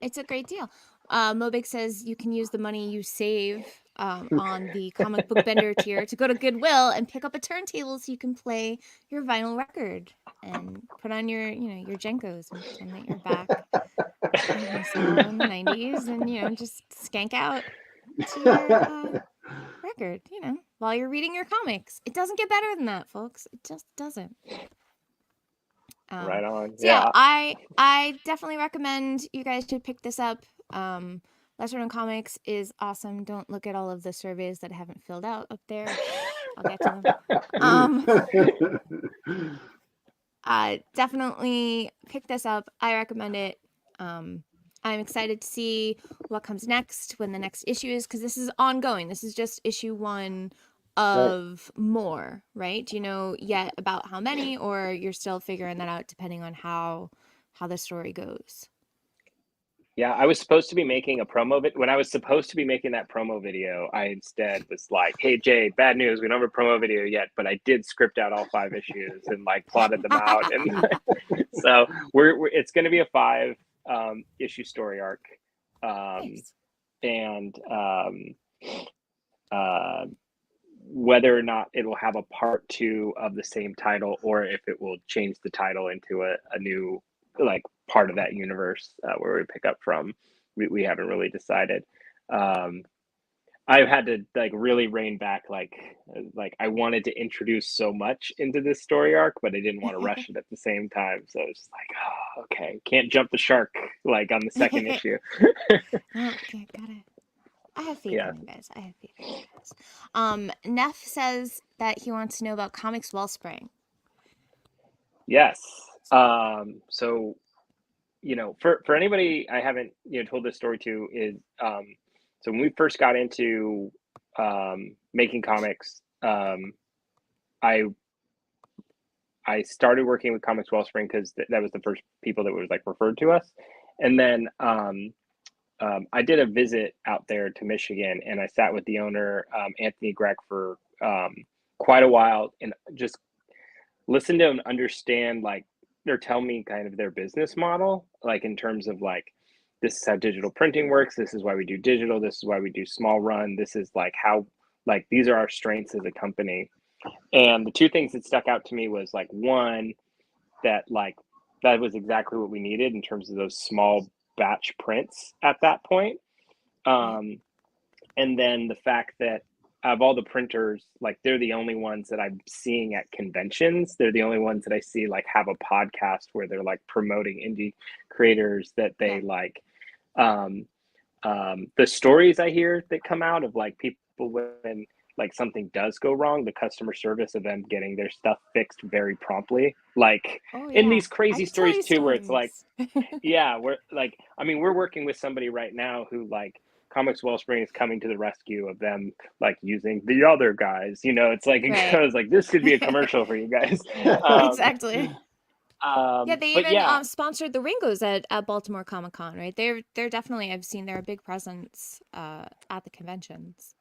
It's a great deal. Mobig says you can use the money you save on the comic book vendor tier to go to Goodwill and pick up a turntable so you can play your vinyl record and put on your, your Jenkos and pretend that you're back in high school in the 90s and, just skank out to your record, while you're reading your comics. It doesn't get better than that, folks. It just doesn't. Right on. So yeah, I definitely recommend you guys should pick this up. Lesser Known Comics is awesome. Don't look at all of the surveys that I haven't filled out up there. I'll get to them. Definitely pick this up. I recommend it. I'm excited to see what comes next, when the next issue is, because this is ongoing. This is just issue 1 of more, right? Do you know yet about how many, or you're still figuring that out depending on how the story goes? Yeah, I was supposed to be making a promo when I was supposed to be making that promo video, I instead was like, hey, Jay, bad news. We don't have a promo video yet, but I did script out all 5 issues and plotted them out. And so it's going to be a 5 issue story arc. Nice. And whether or not it will have a part 2 of the same title, or if it will change the title into a new part of that universe where we pick up from, we haven't really decided. I've had to really rein back. I wanted to introduce so much into this story arc, but I didn't want to rush it at the same time. So it's oh, okay, can't jump the shark on the second issue. Okay, got it. I have faith in you guys. Neff says that he wants to know about Comics Wellspring. Yes. So, for anybody I haven't told this story to, is so when we first got into making comics, I started working with Comics Wellspring because that was the first people that was referred to us, and then I did a visit out there to Michigan, and I sat with the owner, Anthony Gregg, for quite a while, and just listened to them understand, they're telling me kind of their business model, in terms of this is how digital printing works. This is why we do digital. This is why we do small run. This is how, these are our strengths as a company. And the 2 things that stuck out to me was one, that that was exactly what we needed in terms of those small batch prints at that point. And then the fact that of all the printers, they're the only ones that I'm seeing at conventions. They're the only ones that I see have a podcast where they're promoting indie creators that they the stories I hear that come out of people when something does go wrong, the customer service of them getting their stuff fixed very promptly, in these crazy stories too, where it's we're working with somebody right now who Comics Wellspring is coming to the rescue of them, using the other guys. It's I was this could be a commercial for you guys. Exactly. They even sponsored the Ringos at Baltimore Comic Con, right? They're definitely, I've seen they're a big presence at the conventions.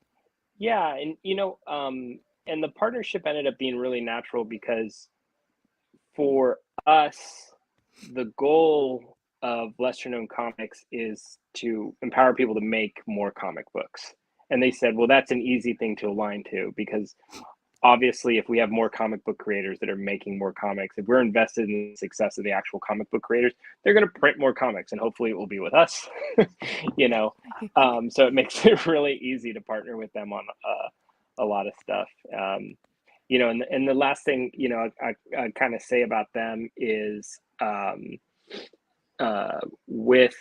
Yeah, and and the partnership ended up being really natural because for us, the goal of Lesser Known Comics is to empower people to make more comic books. And they said, well, that's an easy thing to align to, because obviously if we have more comic book creators that are making more comics, if we're invested in the success of the actual comic book creators, they're going to print more comics, and hopefully it will be with us. So it makes it really easy to partner with them on a lot of stuff. And the last thing I kind of say about them is with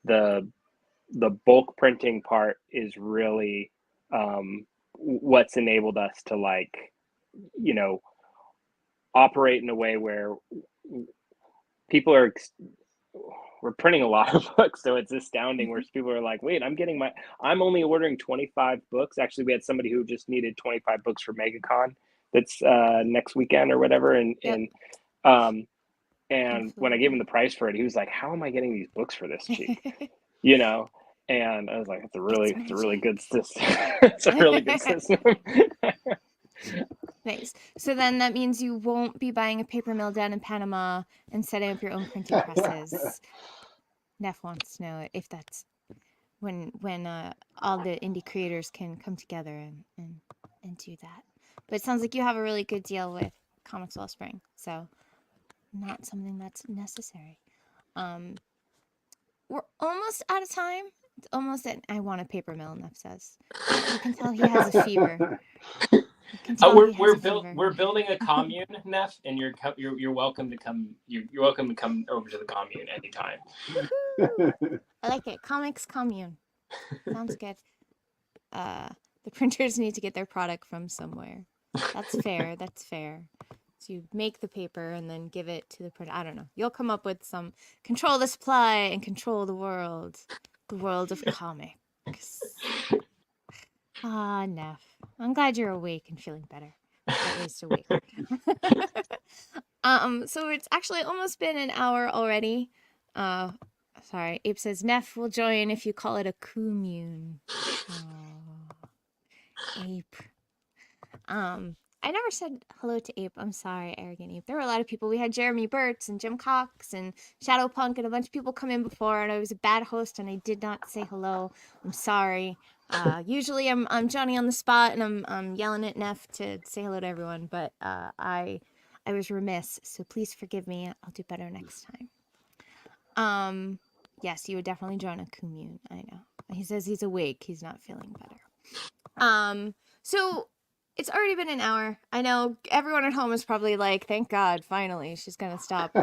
the bulk printing part is really what's enabled us to operate in a way where people we're printing a lot of books, so it's astounding where people are wait, I'm only ordering 25 books. Actually, we had somebody who just needed 25 books for MegaCon that's next weekend or whatever, and when I gave him the price for it, he was like, how am I getting these books for this cheap? And I was like, it's a really good system. It's a really good system. Nice. So then that means you won't be buying a paper mill down in Panama and setting up your own printing presses. Neff wants to know if that's when all the indie creators can come together and do that. But it sounds like you have a really good deal with Comics Wellspring, so not something that's necessary. We're almost out of time. It's almost at I want a paper mill, Neff says. You can tell he has a fever. You can tell he has a fever. We're building a commune, Neff, and you're welcome to come. You're welcome to come over to the commune anytime. I like it. Comics commune. Sounds good. The printers need to get their product from somewhere. That's fair. That's fair. So you make the paper and then give it to the printer. I don't know. You'll come up with some control the supply and control the world of comics. Ah, Neff. I'm glad you're awake and feeling better. At least awake. So it's actually almost been an hour already. Sorry, Ape says Neff will join if you call it a commune. Ape. I never said hello to Ape. I'm sorry, arrogant Ape. There were a lot of people. We had Jeremy Burtz and Jim Cox and Shadowpunk and a bunch of people come in before, and I was a bad host and I did not say hello. I'm sorry. Usually I'm Johnny on the spot and I'm yelling at Neff to say hello to everyone, but I was remiss, so please forgive me. I'll do better next time. Yes, you would definitely join a commune. I know. He says he's awake. He's not feeling better. So it's already been an hour. I know everyone at home is probably like, thank God, finally, she's going to stop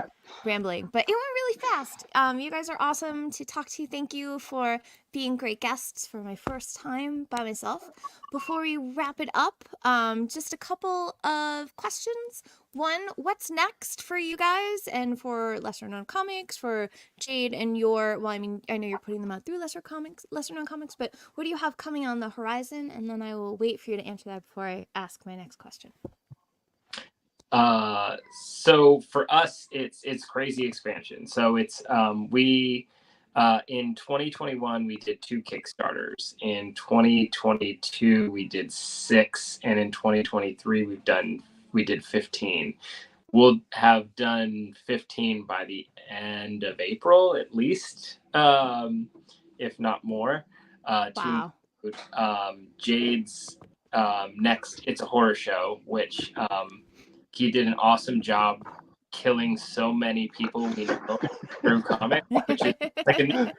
rambling. But it went really fast. You guys are awesome to talk to. Thank you for being great guests for my first time by myself. Before we wrap it up, just a couple of questions. One, what's next for you guys and for Lesser Known Comics, for Jade and well, I mean, I know you're putting them out through Lesser Known Comics, but what do you have coming on the horizon? And then I will wait for you to answer that before I ask my next question. So for us, it's crazy expansion. So it's we in 2021 we did 2 Kickstarters. In 2022 we did 6, and in 2023 we did 15. We'll have done 15 by the end of April at least, if not more. Wow. To Jade's next It's a Horror Show, which he did an awesome job killing so many people we know through comics, which is like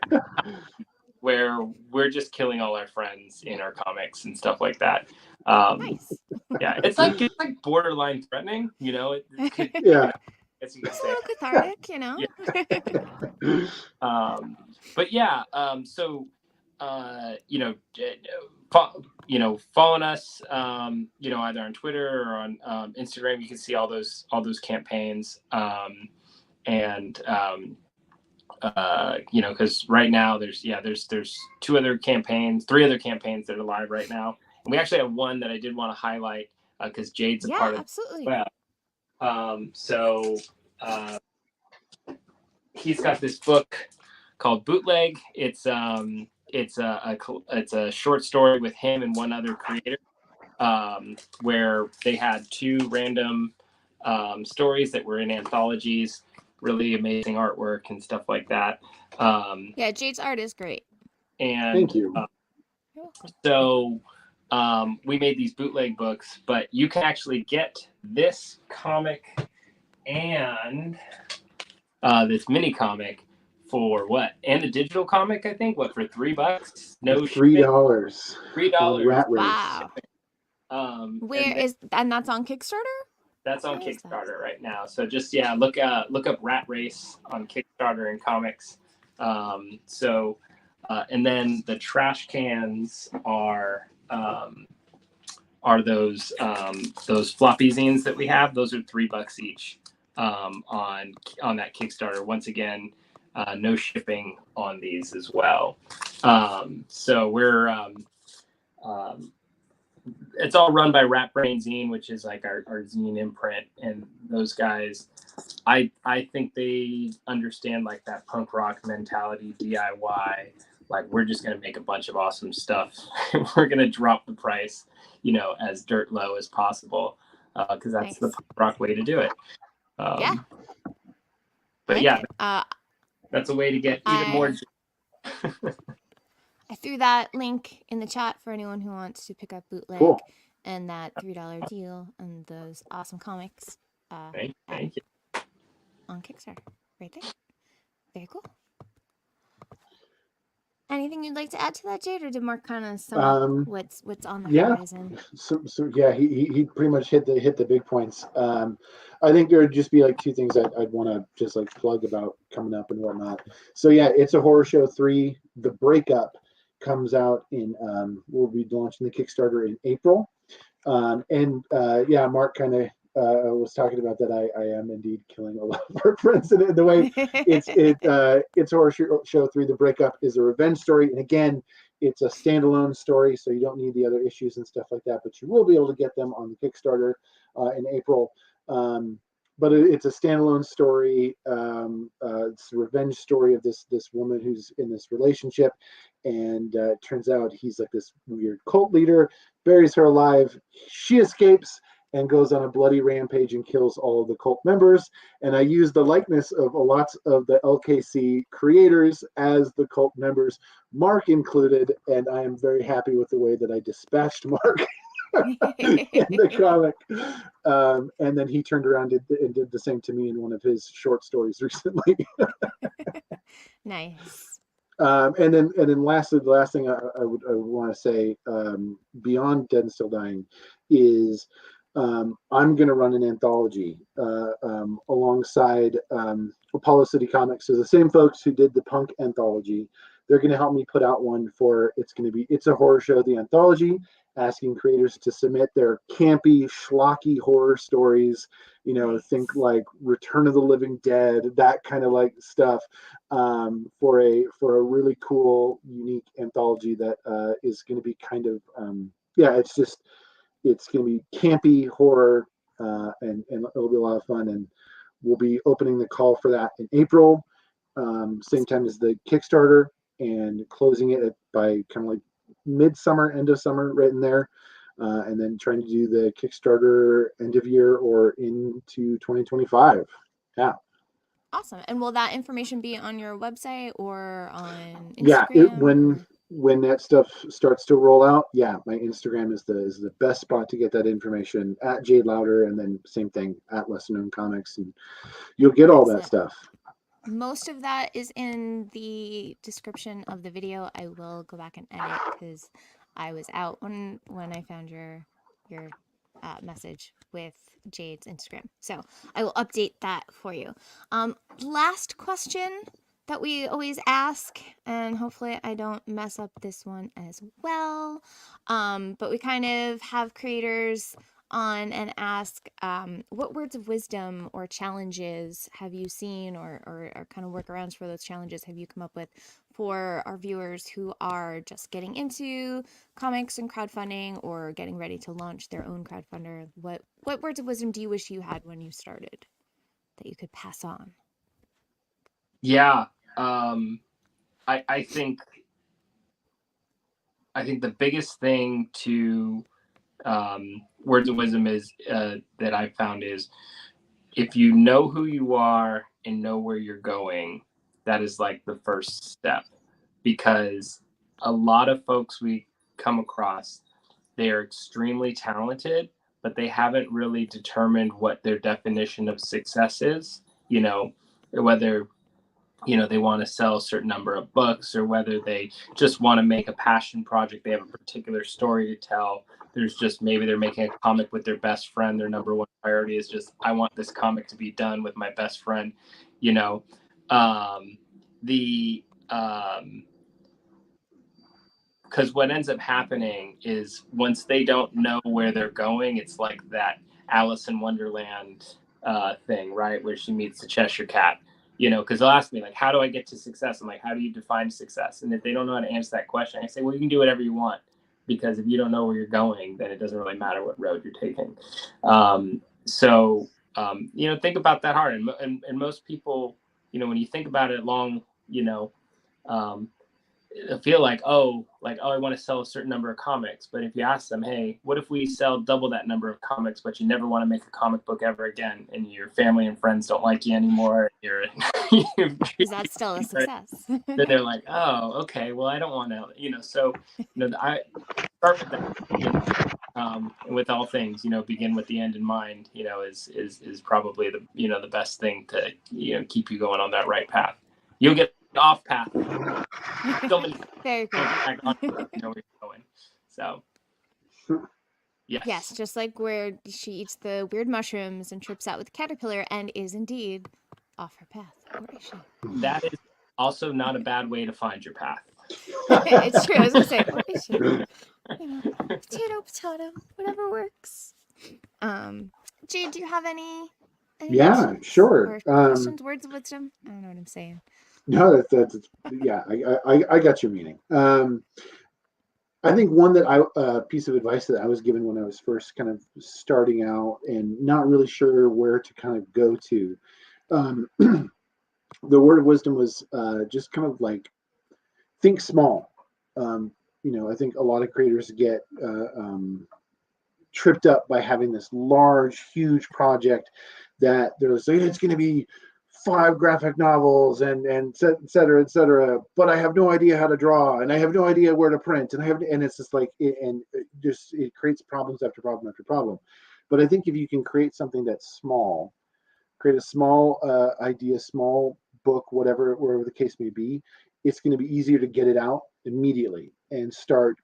where we're just killing all our friends in our comics and stuff like that. Nice. Yeah, it's like borderline threatening, you know. It could, Yeah. It's a little cathartic, you know. Yeah. But yeah, so following us, either on Twitter or on Instagram. You can see all those campaigns, because right now there's 3 other campaigns that are live right now, and we actually have one that I did want to highlight because Jade's a part of absolutely. it as well. He's got this book called Bootleg. It's a short story with him and one other creator, where they had 2 random stories that were in anthologies. Really amazing artwork and stuff like that. Yeah, Jade's art is great. And thank you. You're welcome. So we made these bootleg books, but you can actually get this comic and this mini comic for what? And a digital comic, I think, for $3? No, $3. $3. Rat Race. Wow. Where is and that's on Kickstarter? That's on Kickstarter right now. So just look up Rat Race on Kickstarter and comics. And then the trash cans are those floppy zines that we have. Those are $3 each on that Kickstarter. Once again, no shipping on these as well. So we're it's all run by Rat Brain Zine, which is like our zine imprint, and those guys, I think they understand like that punk rock mentality, DIY. Like, we're just gonna make a bunch of awesome stuff. We're gonna drop the price, as dirt low as possible, because that's Nice. the punk rock way to do it. Yeah. But like yeah, it. That's a way to get even more. I threw that link in the chat for anyone who wants to pick up Bootleg Cool. and that $3 deal and those awesome comics Thank you. on Kickstarter. Right there. Very cool. Anything you'd like to add to that, Jade, or did Mark kind of sum up what's on the horizon? So yeah, he pretty much hit the big points. I think there would just be like two things I'd want to just like plug about coming up and whatnot. So yeah, It's a Horror Show 3. The Breakup comes out in we'll be launching the Kickstarter in April. Yeah, Mark kind of was talking about that. I am indeed killing a lot of our friends in the way It's a Horror Show 3. The Breakup is a revenge story, and again, it's a standalone story, so you don't need the other issues and stuff like that. But you will be able to get them on the Kickstarter in April. But it's a standalone story. It's a revenge story of this woman who's in this relationship, and it turns out he's like this weird cult leader, buries her alive. She escapes and goes on a bloody rampage and kills all of the cult members. And I use the likeness of a lot of the LKC creators as the cult members, Mark included, and I am very happy with the way that I dispatched Mark in the comic. And then he turned around and did the same to me in one of his short stories recently. Nice. And then lastly, the last thing I would want to say, beyond Dead and Still Dying, is I'm going to run an anthology alongside Apollo City Comics. So the same folks who did the Punk anthology, they're going to help me put out one for, It's a Horror Show, the anthology, asking creators to submit their campy, schlocky horror stories, think like Return of the Living Dead, that kind of like stuff, for a really cool, unique anthology that is going to be kind of, it's going to be campy horror, and it'll be a lot of fun. And we'll be opening the call for that in April, same time as the Kickstarter, and closing it by kind of like midsummer, end of summer, right in there. And then trying to do the Kickstarter end of year or into 2025. Yeah. Awesome. And will that information be on your website or on Yeah, Instagram? when that stuff starts to roll out, yeah, my Instagram is the best spot to get that information, at Jade Lowder, and then same thing at Lesser Known Comics, and you'll get all that stuff. Most of that is in the description of the video. I will go back and edit because I was out when I found your message with Jade's Instagram. So I will update that for you. Last question that we always ask, and hopefully I don't mess up this one as well. But we kind of have creators on and ask, what words of wisdom or challenges have you seen, or kind of workarounds for those challenges have you come up with for our viewers who are just getting into comics and crowdfunding or getting ready to launch their own crowdfunder? What words of wisdom do you wish you had when you started that you could pass on? Yeah. I think the biggest thing to words of wisdom is that I've found is, if you know who you are and know where you're going, that is like the first step. Because a lot of folks we come across, they are extremely talented, but they haven't really determined what their definition of success is, whether they want to sell a certain number of books, or whether they just want to make a passion project. They have a particular story to tell. There's just, maybe they're making a comic with their best friend. Their number one priority is just, I want this comic to be done with my best friend. Because what ends up happening is, once they don't know where they're going, it's like that Alice in Wonderland thing, right? Where she meets the Cheshire Cat. Because they'll ask me, like, how do I get to success? I'm like, how do you define success? And if they don't know how to answer that question, I say, well, you can do whatever you want. Because if you don't know where you're going, then it doesn't really matter what road you're taking. Think about that hard. And most people, when you think about it long, feel like, oh, I want to sell a certain number of comics. But if you ask them, hey, what if we sell double that number of comics, but you never want to make a comic book ever again, and your family and friends don't like you anymore, Is that still a success? then they're like, oh, okay, well, I don't want to, so, I start with that. And with all things, begin with the end in mind, is probably the best thing to, keep you going on that right path. You'll get off path. So many Very cool. back on, where you're going. So, yes. Yes, just like where she eats the weird mushrooms and trips out with the caterpillar and is indeed off her path. Or is she? That is also not a bad way to find your path. It's true. I was gonna say, or is she? Potato, potato, whatever works. Jade, do you have any Yeah, questions? sure. Or questions, words of wisdom? I don't know what I'm saying. No, that's yeah. I got your meaning. I think one piece of advice that I was given when I was first kind of starting out and not really sure where to kind of go to, the word of wisdom was just kind of like think small. I think a lot of creators get tripped up by having this large, huge project that they're saying it's going to be 5 graphic novels and et cetera, et cetera. But I have no idea how to draw, and I have no idea where to print, and it's just like it creates problems after problem after problem. But I think if you can create something that's small, create a small idea, small book, wherever the case may be, it's going to be easier to get it out immediately and start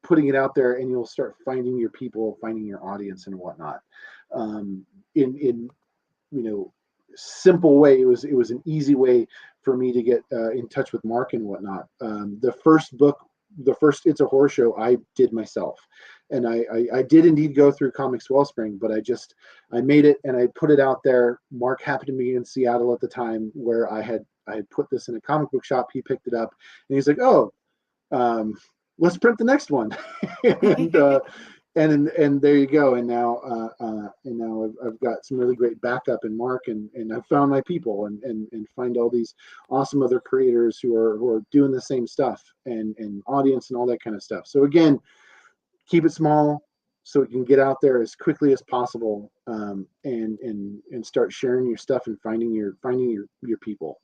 putting it out there, and you'll start finding your people, finding your audience, and whatnot. In simple way, it was an easy way for me to get in touch with Mark and whatnot. The first It's a Horror Show I did myself, and I did indeed go through Comics Wellspring, but I made it and I put it out there. Mark happened to be in Seattle at the time where I had put this in a comic book shop. He picked it up and he's like, oh, let's print the next one. and there you go. And now I've got some really great backup in Mark, and I've found my people and find all these awesome other creators who are doing the same stuff and audience and all that kind of stuff. So again, keep it small so it can get out there as quickly as possible, and start sharing your stuff and finding your people.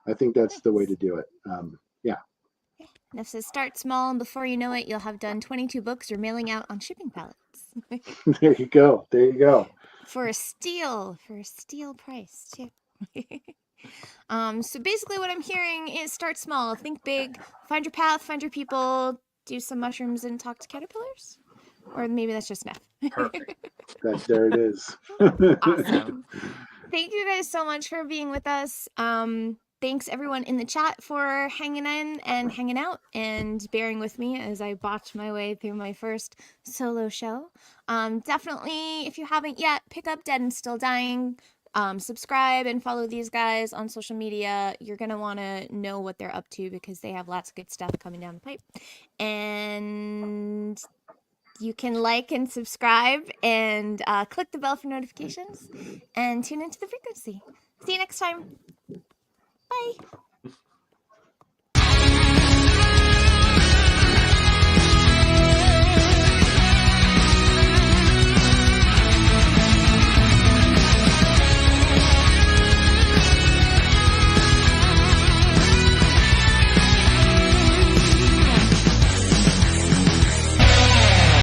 I think that's the way to do it. Yeah. Nef says start small, and before you know it, you'll have done 22 books you're mailing out on shipping pallets. There you go. For a steal price too. So basically what I'm hearing is start small, think big, find your path, find your people, do some mushrooms and talk to caterpillars. Or maybe that's just Nef. Perfect. There it is. Awesome. Thank you guys so much for being with us. Thanks everyone in the chat for hanging in and hanging out and bearing with me as I botched my way through my first solo show. Definitely, if you haven't yet, pick up Dead and Still Dying. Subscribe and follow these guys on social media. You're going to want to know what they're up to because they have lots of good stuff coming down the pipe. And you can like and subscribe and click the bell for notifications and tune into the frequency. See you next time. Bye.